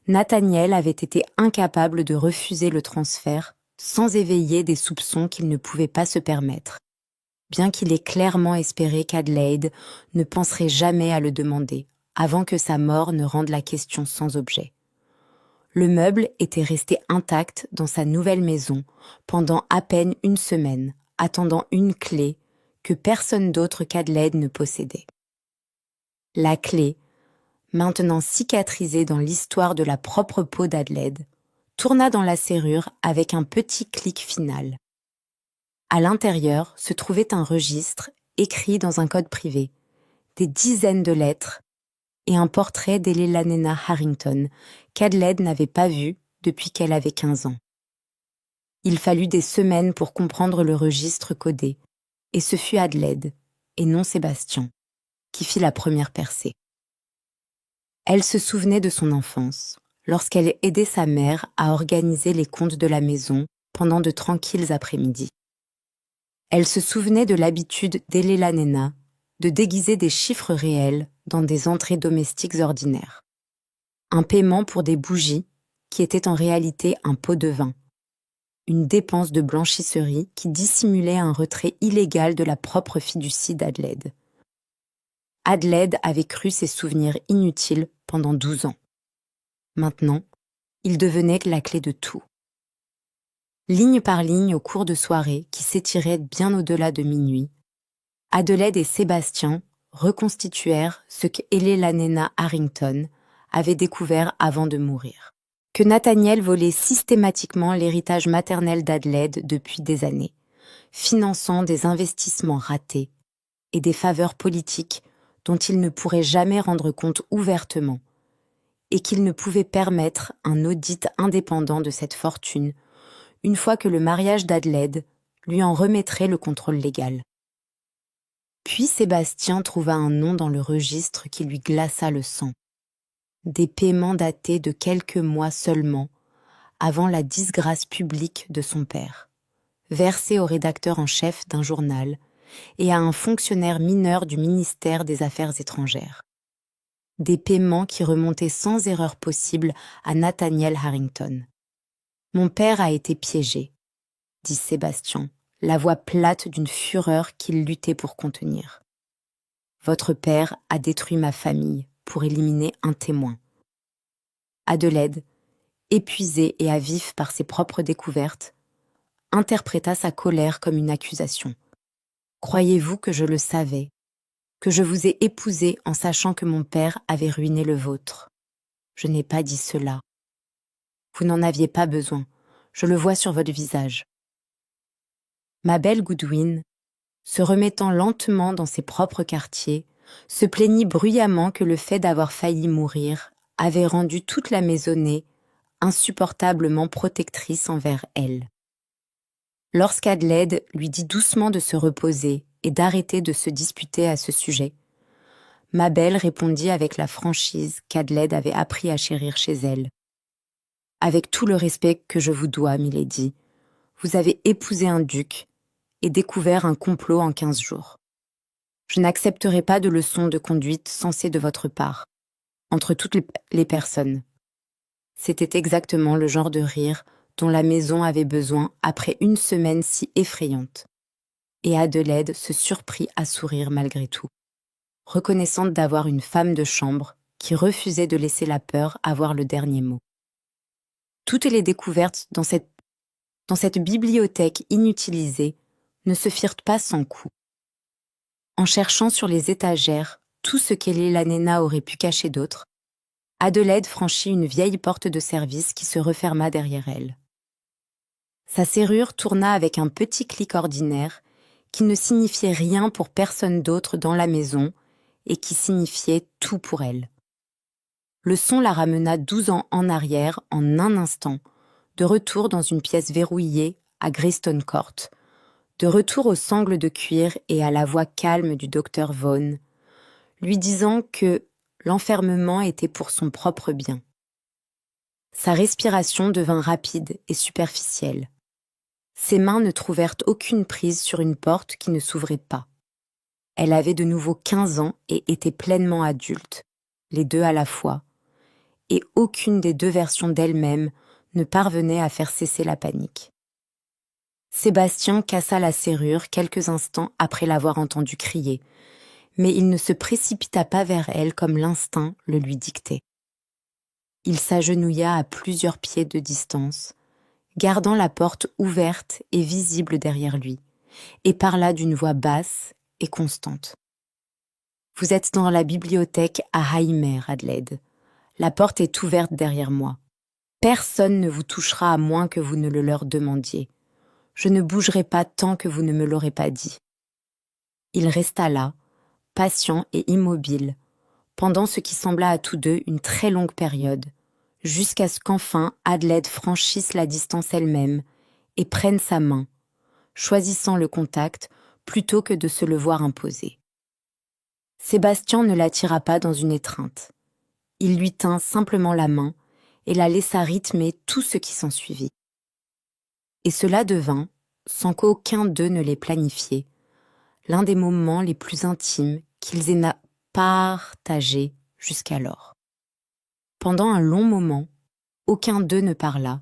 Nathaniel avait été incapable de refuser le transfert sans éveiller des soupçons qu'il ne pouvait pas se permettre, bien qu'il ait clairement espéré qu'Adelaide ne penserait jamais à le demander, avant que sa mort ne rende la question sans objet. Le meuble était resté intact dans sa nouvelle maison pendant à peine 1 semaine, attendant une clé que personne d'autre qu'Adelaide ne possédait. La clé, maintenant cicatrisée dans l'histoire de la propre peau d'Adelaide, tourna dans la serrure avec un petit clic final. À l'intérieur se trouvait un registre écrit dans un code privé, des dizaines de lettres et un portrait d'Elena Harrington qu'Adelaide n'avait pas vu depuis qu'elle avait 15 ans. Il fallut des semaines pour comprendre le registre codé, et ce fut Adelaide, et non Sébastien, qui fit la première percée. Elle se souvenait de son enfance, lorsqu'elle aidait sa mère à organiser les comptes de la maison pendant de tranquilles après-midi. Elle se souvenait de l'habitude d'Elena de déguiser des chiffres réels dans des entrées domestiques ordinaires. Un paiement pour des bougies qui était en réalité un pot de vin. Une dépense de blanchisserie qui dissimulait un retrait illégal de la propre fiducie d'Adelaide. Adelaide avait cru ses souvenirs inutiles pendant 12 ans. Maintenant, ils devenaient la clé de tout. Ligne par ligne au cours de soirées qui s'étiraient bien au-delà de minuit, Adelaide et Sébastien reconstituèrent ce qu'Elena Harrington avait découvert avant de mourir. Que Nathaniel volait systématiquement l'héritage maternel d'Adelaide depuis des années, finançant des investissements ratés et des faveurs politiques dont il ne pourrait jamais rendre compte ouvertement, et qu'il ne pouvait permettre un audit indépendant de cette fortune une fois que le mariage d'Adelaide lui en remettrait le contrôle légal. Puis Sébastien trouva un nom dans le registre qui lui glaça le sang. Des paiements datés de quelques mois seulement, avant la disgrâce publique de son père, versés au rédacteur en chef d'un journal et à un fonctionnaire mineur du ministère des Affaires étrangères. Des paiements qui remontaient sans erreur possible à Nathaniel Harrington. « Mon père a été piégé », dit Sébastien, la voix plate d'une fureur qu'il luttait pour contenir. « Votre père a détruit ma famille pour éliminer un témoin. » Adelaide, épuisée et à vif par ses propres découvertes, interpréta sa colère comme une accusation. « Croyez-vous que je le savais, que je vous ai épousé en sachant que mon père avait ruiné le vôtre? Je n'ai pas dit cela. Vous n'en aviez pas besoin, je le vois sur votre visage. » Ma belle Goodwin, se remettant lentement dans ses propres quartiers, se plaignit bruyamment que le fait d'avoir failli mourir avait rendu toute la maisonnée insupportablement protectrice envers elle. Lorsqu'Adelaide lui dit doucement de se reposer et d'arrêter de se disputer à ce sujet, Mabel répondit avec la franchise qu'Adelaide avait appris à chérir chez elle. « Avec tout le respect que je vous dois, milady, vous avez épousé un duc et découvert un complot en 15 jours. Je n'accepterai pas de leçons de conduite sensées de votre part, entre toutes les personnes. » C'était exactement le genre de rire dont la maison avait besoin après une semaine si effrayante. Et Adelaide se surprit à sourire malgré tout, reconnaissante d'avoir une femme de chambre qui refusait de laisser la peur avoir le dernier mot. Toutes les découvertes dans cette bibliothèque inutilisée ne se firent pas sans coup. En cherchant sur les étagères tout ce qu'Elena aurait pu cacher d'autre, Adelaide franchit une vieille porte de service qui se referma derrière elle. Sa serrure tourna avec un petit clic ordinaire qui ne signifiait rien pour personne d'autre dans la maison et qui signifiait tout pour elle. Le son la ramena 12 ans en arrière en un instant, de retour dans une pièce verrouillée à Greyston Court, de retour aux sangles de cuir et à la voix calme du docteur Vaughan, lui disant que l'enfermement était pour son propre bien. Sa respiration devint rapide et superficielle. Ses mains ne trouvèrent aucune prise sur une porte qui ne s'ouvrait pas. Elle avait de nouveau 15 ans et était pleinement adulte, les deux à la fois, et aucune des deux versions d'elle-même ne parvenait à faire cesser la panique. Sébastien cassa la serrure quelques instants après l'avoir entendue crier, mais il ne se précipita pas vers elle comme l'instinct le lui dictait. Il s'agenouilla à plusieurs pieds de distance, gardant la porte ouverte et visible derrière lui, et parla d'une voix basse et constante. « Vous êtes dans la bibliothèque à Highmere, Adelaide. La porte est ouverte derrière moi. Personne ne vous touchera à moins que vous ne le leur demandiez. Je ne bougerai pas tant que vous ne me l'aurez pas dit. » Il resta là, patient et immobile, pendant ce qui sembla à tous deux une très longue période, jusqu'à ce qu'enfin Adelaide franchisse la distance elle-même et prenne sa main, choisissant le contact plutôt que de se le voir imposer. Sébastien ne la tira pas dans une étreinte. Il lui tint simplement la main et la laissa rythmer tout ce qui s'ensuivit. Et cela devint, sans qu'aucun d'eux ne l'ait planifié, l'un des moments les plus intimes qu'ils aient partagés jusqu'alors. Pendant un long moment, aucun d'eux ne parla,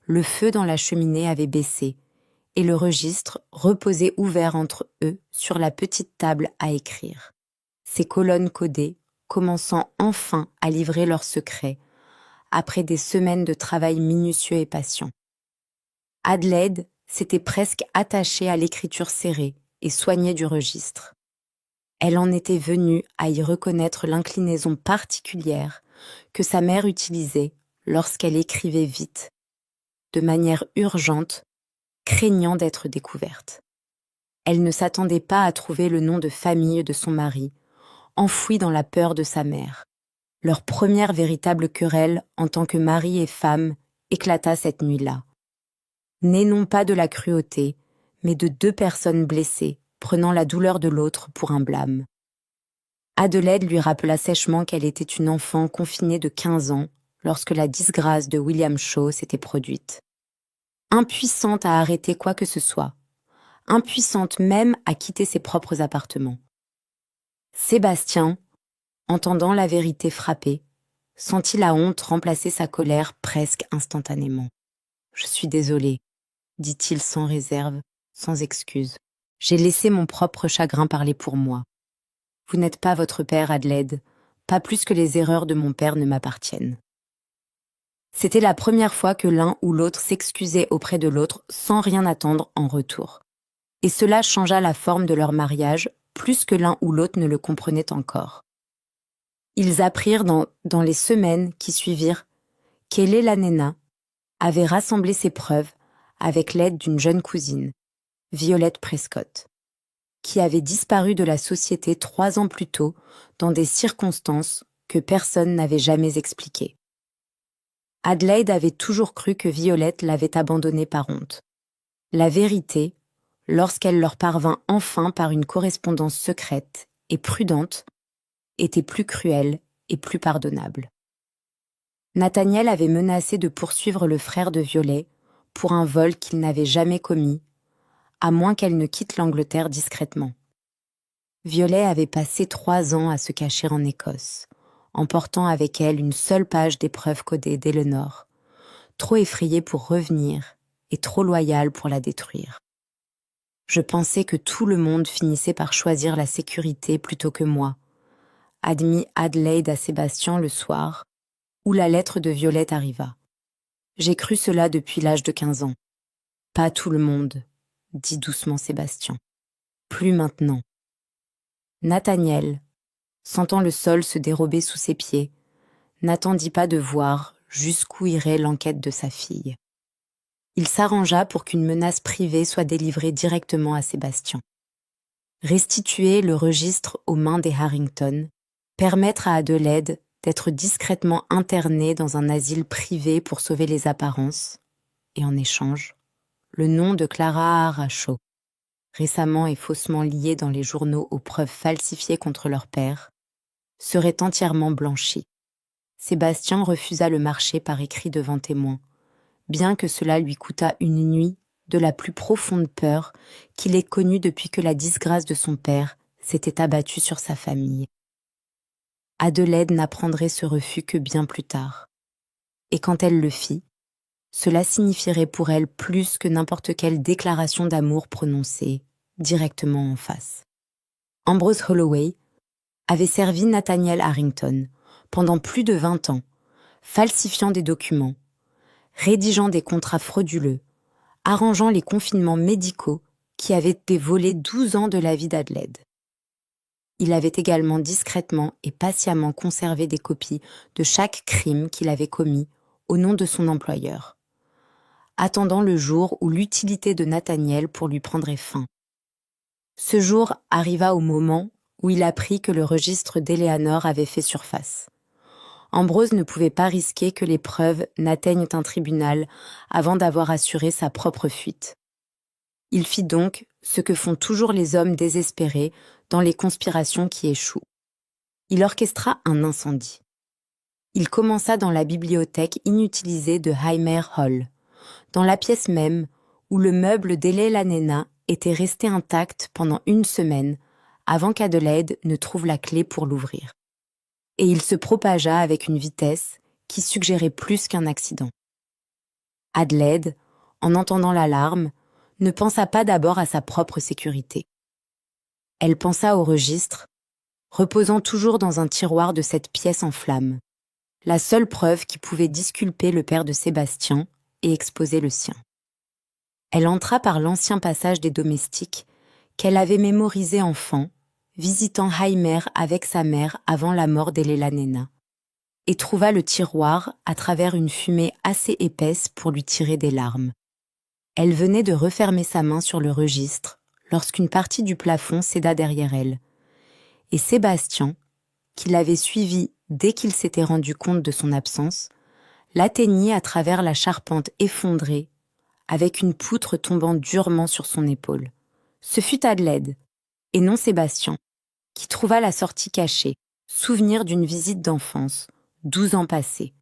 le feu dans la cheminée avait baissé, et le registre reposait ouvert entre eux sur la petite table à écrire, ses colonnes codées commençant enfin à livrer leurs secrets, après des semaines de travail minutieux et patient. Adelaide s'était presque attachée à l'écriture serrée et soignée du registre. Elle en était venue à y reconnaître l'inclinaison particulière que sa mère utilisait lorsqu'elle écrivait vite, de manière urgente, craignant d'être découverte. Elle ne s'attendait pas à trouver le nom de famille de son mari, enfoui dans la peur de sa mère. Leur première véritable querelle en tant que mari et femme éclata cette nuit-là. Née non pas de la cruauté, mais de deux personnes blessées, prenant la douleur de l'autre pour un blâme. Adelaide lui rappela sèchement qu'elle était une enfant confinée de 15 ans lorsque la disgrâce de William Shaw s'était produite. Impuissante à arrêter quoi que ce soit, impuissante même à quitter ses propres appartements. Sébastien, entendant la vérité frapper, sentit la honte remplacer sa colère presque instantanément. « Je suis désolé », dit-il sans réserve, sans excuse. « J'ai laissé mon propre chagrin parler pour moi. Vous n'êtes pas votre père, Adelaide, pas plus que les erreurs de mon père ne m'appartiennent. » C'était la première fois que l'un ou l'autre s'excusait auprès de l'autre sans rien attendre en retour. Et cela changea la forme de leur mariage plus que l'un ou l'autre ne le comprenait encore. Ils apprirent dans les semaines qui suivirent qu'Elle Lanena avait rassemblé ses preuves avec l'aide d'une jeune cousine, Violette Prescott, qui avait disparu de la société 3 ans plus tôt dans des circonstances que personne n'avait jamais expliquées. Adelaide avait toujours cru que Violette l'avait abandonnée par honte. La vérité, lorsqu'elle leur parvint enfin par une correspondance secrète et prudente, était plus cruelle et plus pardonnable. Nathaniel avait menacé de poursuivre le frère de Violet pour un vol qu'il n'avait jamais commis, à moins qu'elle ne quitte l'Angleterre discrètement. Violet avait passé 3 ans à se cacher en Écosse, emportant avec elle une seule page d'épreuves codées d'Eleanor, trop effrayée pour revenir et trop loyale pour la détruire. Je pensais que tout le monde finissait par choisir la sécurité plutôt que moi, admit Adelaide à Sébastien le soir, où la lettre de Violette arriva. J'ai cru cela depuis l'âge de 15 ans. Pas tout le monde, dit doucement Sébastien. Plus maintenant. Nathaniel, sentant le sol se dérober sous ses pieds, n'attendit pas de voir jusqu'où irait l'enquête de sa fille. Il s'arrangea pour qu'une menace privée soit délivrée directement à Sébastien. Restituer le registre aux mains des Harrington, permettre à Adelaide d'être discrètement internée dans un asile privé pour sauver les apparences, et en échange, le nom de Clara Aracho, récemment et faussement lié dans les journaux aux preuves falsifiées contre leur père, serait entièrement blanchi. Sébastien refusa le marché par écrit devant témoins, bien que cela lui coûtât une nuit de la plus profonde peur qu'il ait connue depuis que la disgrâce de son père s'était abattue sur sa famille. Adelaide n'apprendrait ce refus que bien plus tard. Et quand elle le fit, cela signifierait pour elle plus que n'importe quelle déclaration d'amour prononcée directement en face. Ambrose Holloway avait servi Nathaniel Harrington pendant plus de 20 ans, falsifiant des documents, rédigeant des contrats frauduleux, arrangeant les confinements médicaux qui avaient été volés 12 ans de la vie d'Adelaide. Il avait également discrètement et patiemment conservé des copies de chaque crime qu'il avait commis au nom de son employeur, attendant le jour où l'utilité de Nathaniel pour lui prendrait fin. Ce jour arriva au moment où il apprit que le registre d'Eleanor avait fait surface. Ambrose ne pouvait pas risquer que les preuves n'atteignent un tribunal avant d'avoir assuré sa propre fuite. Il fit donc ce que font toujours les hommes désespérés dans les conspirations qui échouent. Il orchestra un incendie. Il commença dans la bibliothèque inutilisée de Highmere Hall, dans la pièce même où le meuble d'Elle Lanena était resté intact pendant 1 semaine avant qu'Adelaide ne trouve la clé pour l'ouvrir. Et il se propagea avec une vitesse qui suggérait plus qu'un accident. Adelaide, en entendant l'alarme, ne pensa pas d'abord à sa propre sécurité. Elle pensa au registre, reposant toujours dans un tiroir de cette pièce en flammes, la seule preuve qui pouvait disculper le père de Sébastien et exposer le sien. Elle entra par l'ancien passage des domestiques qu'elle avait mémorisé enfant, visitant Heimer avec sa mère avant la mort d'Elelanena, et trouva le tiroir à travers une fumée assez épaisse pour lui tirer des larmes. Elle venait de refermer sa main sur le registre lorsqu'une partie du plafond céda derrière elle, et Sébastien, qui l'avait suivie dès qu'il s'était rendu compte de son absence, l'atteignit à travers la charpente effondrée, avec une poutre tombant durement sur son épaule. Ce fut Adelaide, et non Sébastien, qui trouva la sortie cachée, souvenir d'une visite d'enfance, 12 ans passés.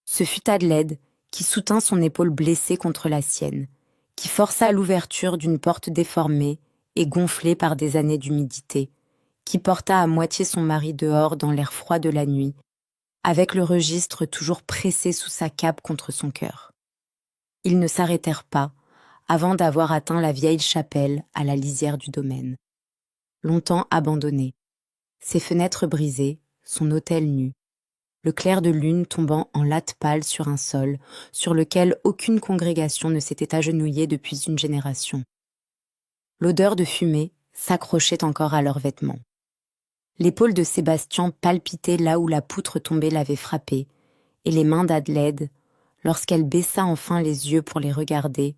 Ce fut Adelaide qui soutint son épaule blessée contre la sienne, qui força l'ouverture d'une porte déformée et gonflée par des années d'humidité, qui porta à moitié son mari dehors dans l'air froid de la nuit, avec le registre toujours pressé sous sa cape contre son cœur. Ils ne s'arrêtèrent pas avant d'avoir atteint la vieille chapelle à la lisière du domaine. Longtemps abandonnée, ses fenêtres brisées, son autel nu, le clair de lune tombant en latte pâle sur un sol sur lequel aucune congrégation ne s'était agenouillée depuis une génération. L'odeur de fumée s'accrochait encore à leurs vêtements. L'épaule de Sébastien palpitait là où la poutre tombée l'avait frappé, et les mains d'Adelaide, lorsqu'elle baissa enfin les yeux pour les regarder,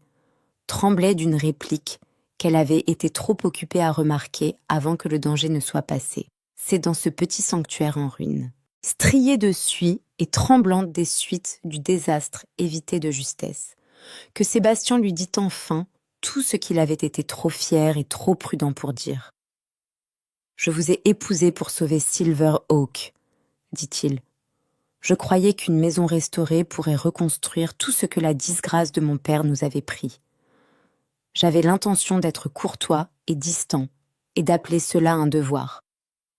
tremblaient d'une réplique qu'elle avait été trop occupée à remarquer avant que le danger ne soit passé. C'est dans ce petit sanctuaire en ruine, striée de suie et tremblante des suites du désastre évité de justesse, que Sébastien lui dit enfin tout ce qu'il avait été trop fier et trop prudent pour dire. « Je vous ai épousé pour sauver Silver Oak, dit-il. Je croyais qu'une maison restaurée pourrait reconstruire tout ce que la disgrâce de mon père nous avait pris. J'avais l'intention d'être courtois et distant, et d'appeler cela un devoir,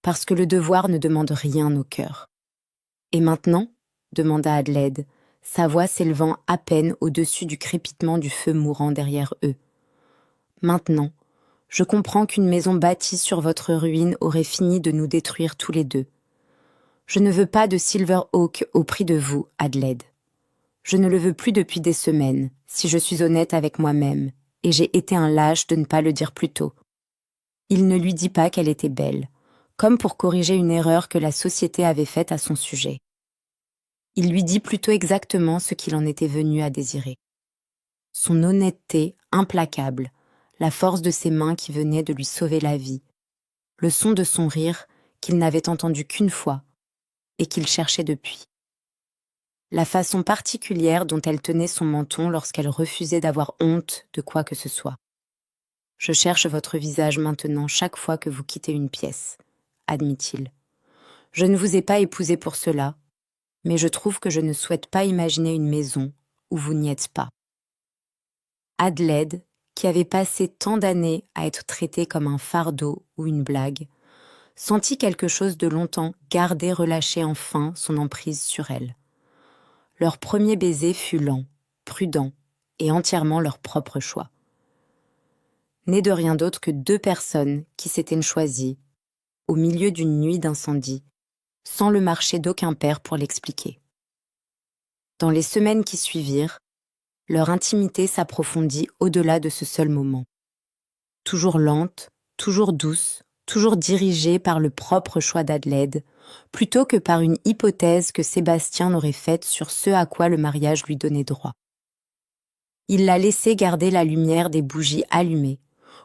parce que le devoir ne demande rien au cœur. Et maintenant, demanda Adelaide, sa voix s'élevant à peine au-dessus du crépitement du feu mourant derrière eux. Maintenant, je comprends qu'une maison bâtie sur votre ruine aurait fini de nous détruire tous les deux. Je ne veux pas de Silver Oak au prix de vous, Adelaide. Je ne le veux plus depuis des semaines, si je suis honnête avec moi-même, et j'ai été un lâche de ne pas le dire plus tôt. Il ne lui dit pas qu'elle était belle, comme pour corriger une erreur que la société avait faite à son sujet. Il lui dit plutôt exactement ce qu'il en était venu à désirer. Son honnêteté implacable, la force de ses mains qui venaient de lui sauver la vie, le son de son rire qu'il n'avait entendu qu'une fois et qu'il cherchait depuis. La façon particulière dont elle tenait son menton lorsqu'elle refusait d'avoir honte de quoi que ce soit. « Je cherche votre visage maintenant chaque fois que vous quittez une pièce, » admit-il. « Je ne vous ai pas épousé pour cela, mais je trouve que je ne souhaite pas imaginer une maison où vous n'y êtes pas. » Adelaide, qui avait passé tant d'années à être traitée comme un fardeau ou une blague, sentit quelque chose de longtemps gardé relâcher enfin son emprise sur elle. Leur premier baiser fut lent, prudent et entièrement leur propre choix. Né de rien d'autre que 2 personnes qui s'étaient choisies, au milieu d'une nuit d'incendie, sans le marché d'aucun père pour l'expliquer. Dans les semaines qui suivirent, leur intimité s'approfondit au-delà de ce seul moment. Toujours lente, toujours douce, toujours dirigée par le propre choix d'Adelaide, plutôt que par une hypothèse que Sébastien n'aurait faite sur ce à quoi le mariage lui donnait droit. Il la laissait garder la lumière des bougies allumées,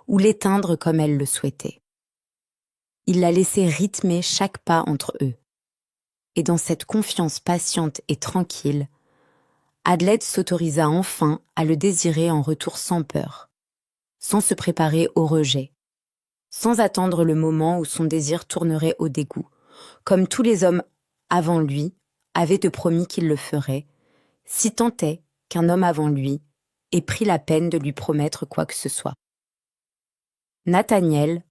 ou l'éteindre comme elle le souhaitait. Il la laissait rythmer chaque pas entre eux. Et dans cette confiance patiente et tranquille, Adelaide s'autorisa enfin à le désirer en retour sans peur, sans se préparer au rejet, sans attendre le moment où son désir tournerait au dégoût, comme tous les hommes avant lui avaient promis qu'ils le feraient, si tant est qu'un homme avant lui ait pris la peine de lui promettre quoi que ce soit. Nathaniel,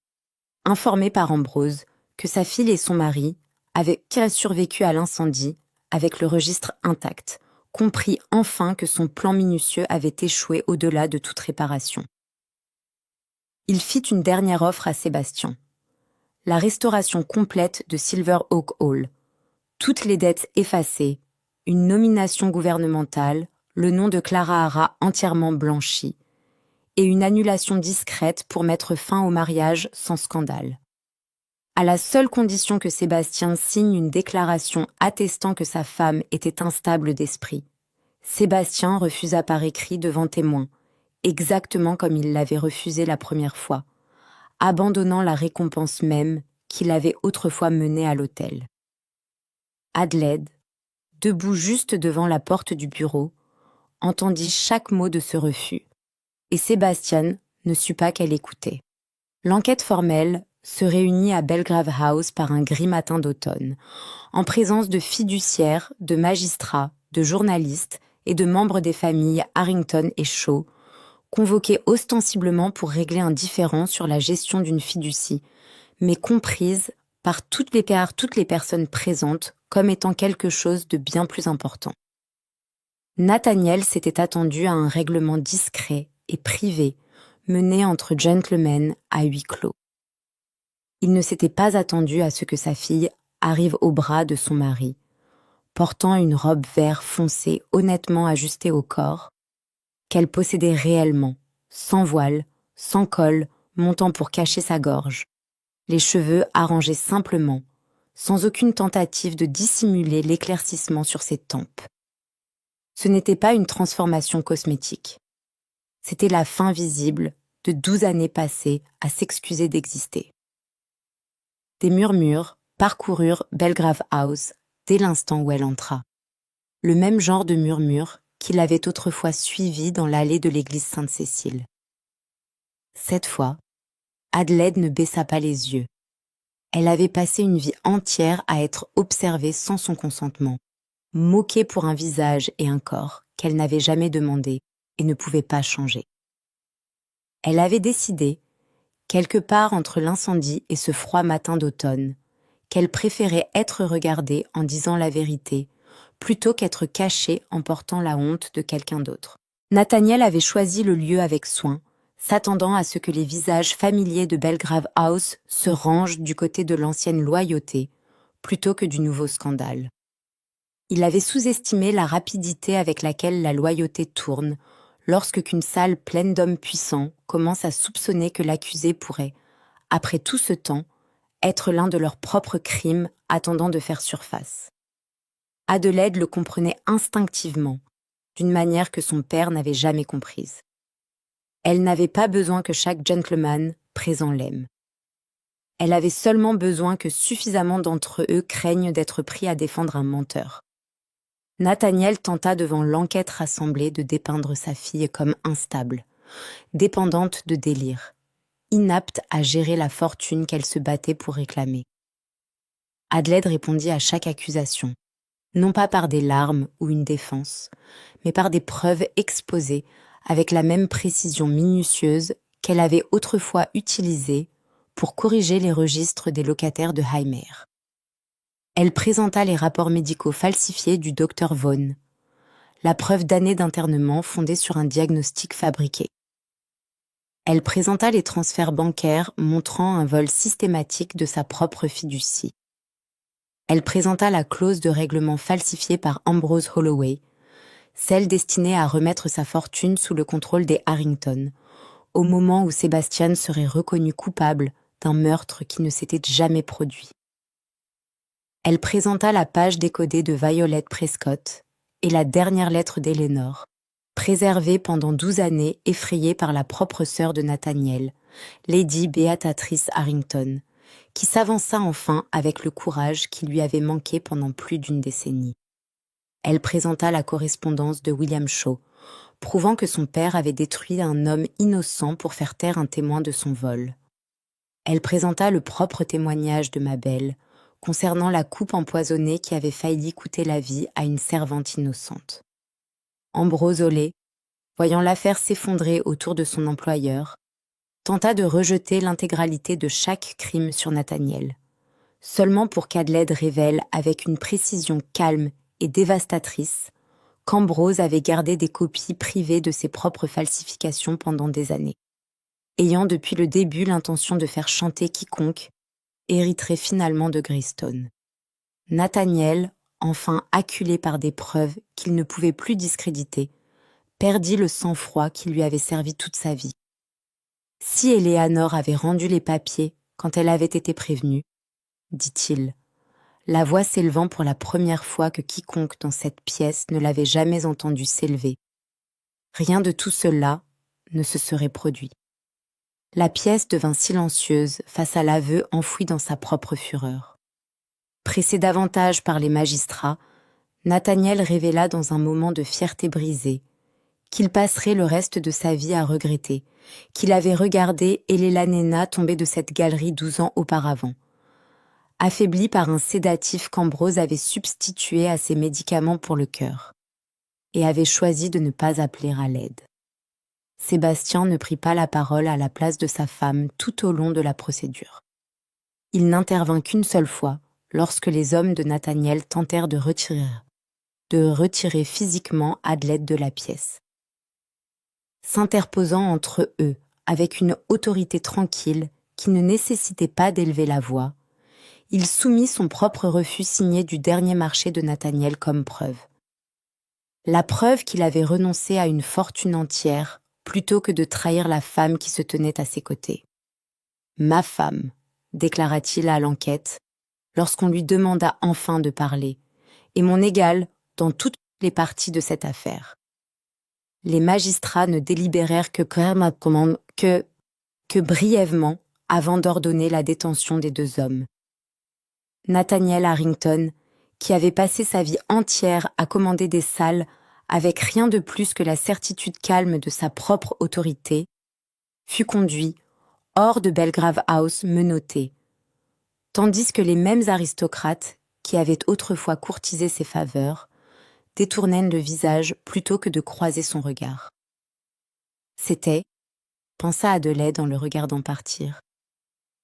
informé par Ambrose que sa fille et son mari avaient survécu à l'incendie avec le registre intact, comprit enfin que son plan minutieux avait échoué au-delà de toute réparation. Il fit une dernière offre à Sébastien. La restauration complète de Silver Oak Hall, toutes les dettes effacées, une nomination gouvernementale, le nom de Clara Hara entièrement blanchi, et une annulation discrète pour mettre fin au mariage sans scandale. À la seule condition que Sébastien signe une déclaration attestant que sa femme était instable d'esprit. Sébastien refusa par écrit devant témoins, exactement comme il l'avait refusé la première fois, abandonnant la récompense même qui l'avait autrefois mené à l'autel. Adelaide, debout juste devant la porte du bureau, entendit chaque mot de ce refus, et Sébastien ne sut pas qu'elle écoutait. L'enquête formelle se réunit à Belgrave House par un gris matin d'automne, en présence de fiduciaires, de magistrats, de journalistes et de membres des familles Harrington et Shaw, convoqués ostensiblement pour régler un différend sur la gestion d'une fiducie, mais comprise par toutes les personnes présentes comme étant quelque chose de bien plus important. Nathaniel s'était attendu à un règlement discret et privé mené entre gentlemen à huis clos. Il ne s'était pas attendu à ce que sa fille arrive au bras de son mari, portant une robe vert foncé honnêtement ajustée au corps, qu'elle possédait réellement, sans voile, sans col, montant pour cacher sa gorge, les cheveux arrangés simplement, sans aucune tentative de dissimuler l'éclaircissement sur ses tempes. Ce n'était pas une transformation cosmétique. C'était la fin visible de 12 années passées à s'excuser d'exister. Des murmures parcoururent Belgrave House dès l'instant où elle entra. Le même genre de murmures qui l'avait autrefois suivie dans l'allée de l'église Sainte-Cécile. Cette fois, Adelaide ne baissa pas les yeux. Elle avait passé une vie entière à être observée sans son consentement, moquée pour un visage et un corps qu'elle n'avait jamais demandé et ne pouvait pas changer. Elle avait décidé, quelque part entre l'incendie et ce froid matin d'automne, qu'elle préférait être regardée en disant la vérité, plutôt qu'être cachée en portant la honte de quelqu'un d'autre. Nathaniel avait choisi le lieu avec soin, s'attendant à ce que les visages familiers de Belgrave House se rangent du côté de l'ancienne loyauté, plutôt que du nouveau scandale. Il avait sous-estimé la rapidité avec laquelle la loyauté tourne, lorsque qu'une salle pleine d'hommes puissants commence à soupçonner que l'accusé pourrait, après tout ce temps, être l'un de leurs propres crimes attendant de faire surface. Adelaide le comprenait instinctivement, d'une manière que son père n'avait jamais comprise. Elle n'avait pas besoin que chaque gentleman présent l'aime. Elle avait seulement besoin que suffisamment d'entre eux craignent d'être pris à défendre un menteur. Nathaniel tenta devant l'enquête rassemblée de dépeindre sa fille comme instable, dépendante de délire, inapte à gérer la fortune qu'elle se battait pour réclamer. Adelaide répondit à chaque accusation, non pas par des larmes ou une défense, mais par des preuves exposées avec la même précision minutieuse qu'elle avait autrefois utilisée pour corriger les registres des locataires de Highmere. Elle présenta les rapports médicaux falsifiés du docteur Vaughan, la preuve d'années d'internement fondée sur un diagnostic fabriqué. Elle présenta les transferts bancaires montrant un vol systématique de sa propre fiducie. Elle présenta la clause de règlement falsifiée par Ambrose Holloway, celle destinée à remettre sa fortune sous le contrôle des Harrington, au moment où Sébastien serait reconnu coupable d'un meurtre qui ne s'était jamais produit. Elle présenta la page décodée de Violet Prescott et la dernière lettre d'Eleanor, préservée pendant 12 années effrayée par la propre sœur de Nathaniel, Lady Beatrice Harrington, qui s'avança enfin avec le courage qui lui avait manqué pendant plus d'une décennie. Elle présenta la correspondance de William Shaw, prouvant que son père avait détruit un homme innocent pour faire taire un témoin de son vol. Elle présenta le propre témoignage de Mabel, concernant la coupe empoisonnée qui avait failli coûter la vie à une servante innocente. Ambrose Holloway, voyant l'affaire s'effondrer autour de son employeur, tenta de rejeter l'intégralité de chaque crime sur Nathaniel, seulement pour qu'Adelaide révèle avec une précision calme et dévastatrice qu'Ambrose avait gardé des copies privées de ses propres falsifications pendant des années, ayant depuis le début l'intention de faire chanter quiconque hériterait finalement de Greystone. Nathaniel, enfin acculé par des preuves qu'il ne pouvait plus discréditer, perdit le sang-froid qui lui avait servi toute sa vie. Si Éléanore avait rendu les papiers quand elle avait été prévenue, dit-il, la voix s'élevant pour la première fois que quiconque dans cette pièce ne l'avait jamais entendue s'élever. Rien de tout cela ne se serait produit. La pièce devint silencieuse face à l'aveu enfoui dans sa propre fureur. Pressé davantage par les magistrats, Nathaniel révéla dans un moment de fierté brisée qu'il passerait le reste de sa vie à regretter, qu'il avait regardé Elena tomber de cette galerie 12 ans auparavant. Affaibli par un sédatif qu'Ambrose avait substitué à ses médicaments pour le cœur, et avait choisi de ne pas appeler à l'aide. Sébastien ne prit pas la parole à la place de sa femme tout au long de la procédure. Il n'intervint qu'une seule fois, lorsque les hommes de Nathaniel tentèrent de retirer physiquement Adelaide de la pièce. S'interposant entre eux avec une autorité tranquille qui ne nécessitait pas d'élever la voix, il soumit son propre refus signé du dernier marché de Nathaniel comme preuve. La preuve qu'il avait renoncé à une fortune entière plutôt que de trahir la femme qui se tenait à ses côtés. « Ma femme », déclara-t-il à l'enquête, lorsqu'on lui demanda enfin de parler, « et mon égale dans toutes les parties de cette affaire. » Les magistrats ne délibérèrent que brièvement avant d'ordonner la détention des deux hommes. Nathaniel Harrington, qui avait passé sa vie entière à commander des salles avec rien de plus que la certitude calme de sa propre autorité, fut conduit hors de Belgrave House menotté, tandis que les mêmes aristocrates, qui avaient autrefois courtisé ses faveurs, détournèrent le visage plutôt que de croiser son regard. C'était, pensa Adelaide en le regardant partir,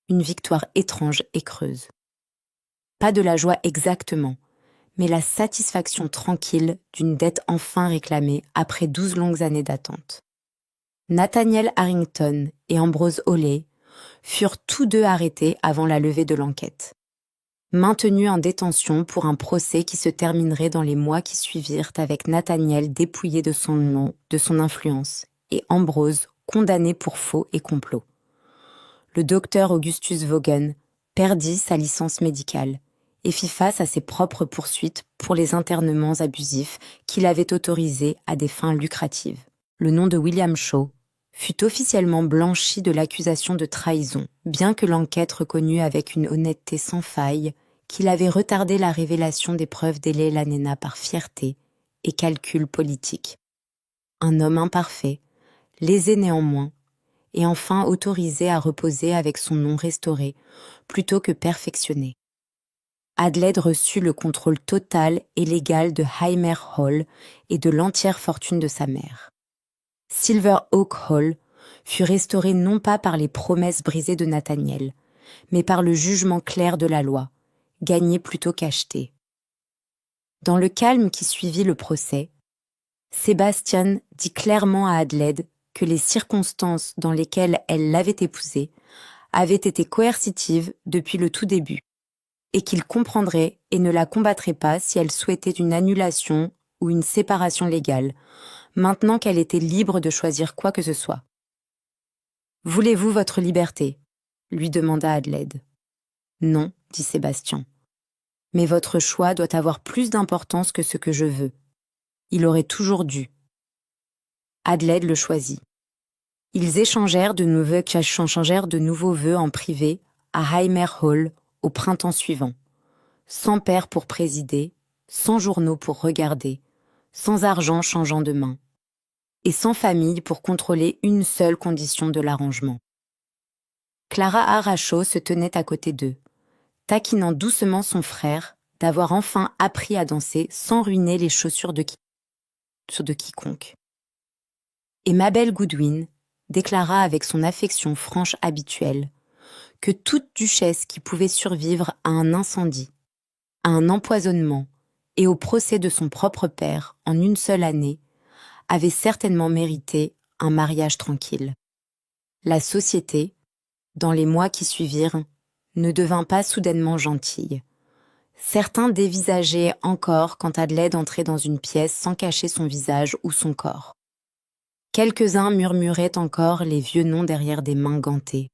une victoire étrange et creuse. Pas de la joie exactement, mais la satisfaction tranquille d'une dette enfin réclamée après 12 longues années d'attente. Nathaniel Harrington et Ambrose Hawley furent tous deux arrêtés avant la levée de l'enquête, maintenus en détention pour un procès qui se terminerait dans les mois qui suivirent avec Nathaniel dépouillé de son nom, de son influence, et Ambrose condamné pour faux et complot. Le docteur Augustus Vaughan perdit sa licence médicale et fit face à ses propres poursuites pour les internements abusifs qu'il avait autorisés à des fins lucratives. Le nom de William Shaw fut officiellement blanchi de l'accusation de trahison, bien que l'enquête reconnut avec une honnêteté sans faille qu'il avait retardé la révélation des preuves d'Elena par fierté et calcul politique. Un homme imparfait, lésé néanmoins, et enfin autorisé à reposer avec son nom restauré, plutôt que perfectionné. Adelaide reçut le contrôle total et légal de Highmere Hall et de l'entière fortune de sa mère. Silver Oak Hall fut restauré non pas par les promesses brisées de Nathaniel, mais par le jugement clair de la loi, gagné plutôt qu'acheté. Dans le calme qui suivit le procès, Sébastien dit clairement à Adelaide que les circonstances dans lesquelles elle l'avait épousé avaient été coercitives depuis le tout début, et qu'il comprendrait et ne la combattrait pas si elle souhaitait une annulation ou une séparation légale, maintenant qu'elle était libre de choisir quoi que ce soit. « Voulez-vous votre liberté ?» lui demanda Adelaide. « Non, dit Sébastien. Mais votre choix doit avoir plus d'importance que ce que je veux. Il aurait toujours dû. » Adelaide le choisit. Ils échangèrent de nouveaux vœux en privé à Highmere Hall au printemps suivant, sans père pour présider, sans journaux pour regarder, sans argent changeant de main, et sans famille pour contrôler une seule condition de l'arrangement. Clara Arachot se tenait à côté d'eux, taquinant doucement son frère d'avoir enfin appris à danser sans ruiner les chaussures de quiconque. Et Mabel Goodwin déclara avec son affection franche habituelle que toute duchesse qui pouvait survivre à un incendie, à un empoisonnement et au procès de son propre père en une seule année avait certainement mérité un mariage tranquille. La société, dans les mois qui suivirent, ne devint pas soudainement gentille. Certains dévisageaient encore quand Adelaide entrait dans une pièce sans cacher son visage ou son corps. Quelques-uns murmuraient encore les vieux noms derrière des mains gantées,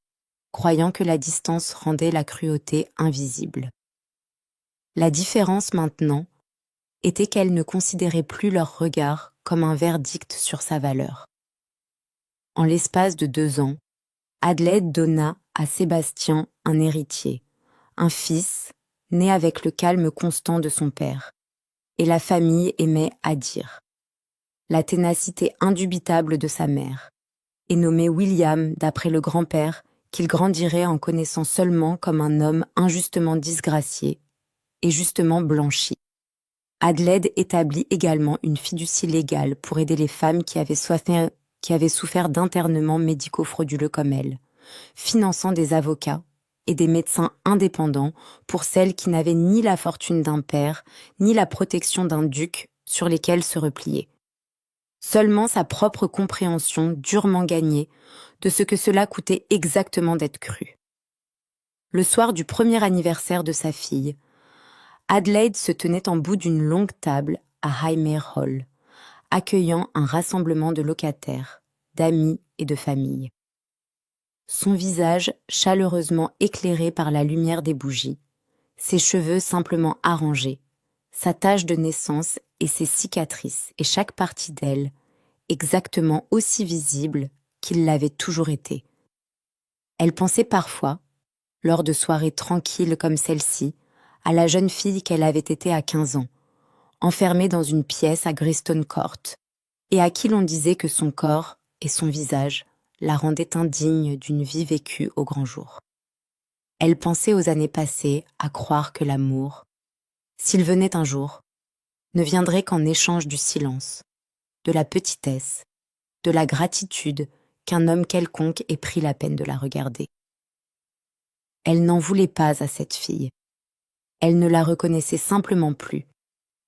croyant que la distance rendait la cruauté invisible. La différence maintenant était qu'elle ne considérait plus leur regard comme un verdict sur sa valeur. En l'espace de 2 ans, Adelaide donna à Sébastien un héritier, un fils né avec le calme constant de son père, et la famille aimait à dire la ténacité indubitable de sa mère, et nommé William d'après le grand-père qu'il grandirait en connaissant seulement comme un homme injustement disgracié et justement blanchi. Adelaide établit également une fiducie légale pour aider les femmes qui avaient souffert d'internements médicaux frauduleux comme elle, finançant des avocats et des médecins indépendants pour celles qui n'avaient ni la fortune d'un père, ni la protection d'un duc sur lesquels se replier. Seulement sa propre compréhension durement gagnée de ce que cela coûtait exactement d'être cru. Le soir du premier anniversaire de sa fille, Adelaide se tenait en bout d'une longue table à Highmere Hall, accueillant un rassemblement de locataires, d'amis et de familles. Son visage chaleureusement éclairé par la lumière des bougies, ses cheveux simplement arrangés, sa tache de naissance et ses cicatrices, et chaque partie d'elle, exactement aussi visible qu'il l'avait toujours été. Elle pensait parfois, lors de soirées tranquilles comme celle-ci, à la jeune fille qu'elle avait été à 15 ans, enfermée dans une pièce à Griston Court, et à qui l'on disait que son corps et son visage la rendaient indigne d'une vie vécue au grand jour. Elle pensait aux années passées à croire que l'amour, s'il venait un jour, ne viendrait qu'en échange du silence, de la petitesse, de la gratitude qu'un homme quelconque ait pris la peine de la regarder. Elle n'en voulait pas à cette fille. Elle ne la reconnaissait simplement plus,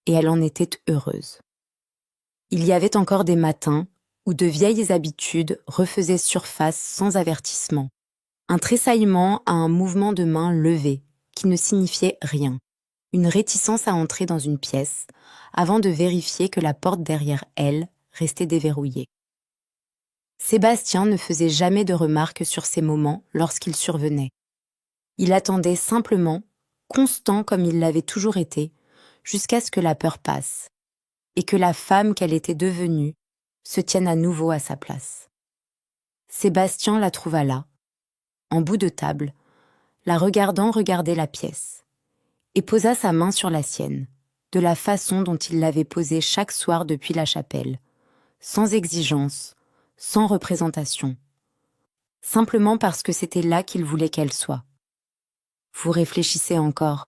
et elle en était heureuse. Il y avait encore des matins où de vieilles habitudes refaisaient surface sans avertissement, un tressaillement à un mouvement de main levé qui ne signifiait rien, une réticence à entrer dans une pièce avant de vérifier que la porte derrière elle restait déverrouillée. Sébastien ne faisait jamais de remarques sur ces moments lorsqu'ils survenaient. Il attendait simplement, constant comme il l'avait toujours été, jusqu'à ce que la peur passe, et que la femme qu'elle était devenue se tienne à nouveau à sa place. Sébastien la trouva là, en bout de table, la regardant regarder la pièce, et posa sa main sur la sienne, de la façon dont il l'avait posée chaque soir depuis la chapelle, sans exigence, sans représentation, simplement parce que c'était là qu'il voulait qu'elle soit. « Vous réfléchissez encore,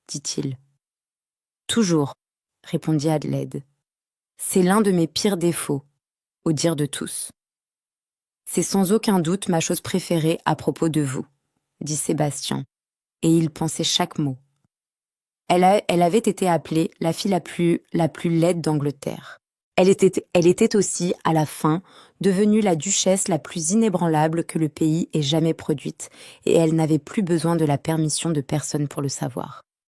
dit-il. « Toujours, répondit Adelaide. C'est l'un de mes pires défauts, au dire de tous. C'est sans aucun doute ma chose préférée à propos de vous, dit Sébastien, et il pensait chaque mot. Elle avait été appelée la fille la plus laide d'Angleterre. Elle était aussi, à la fin, devenue la duchesse la plus inébranlable que le pays ait jamais produite, et elle n'avait plus besoin de la permission de personne pour le savoir.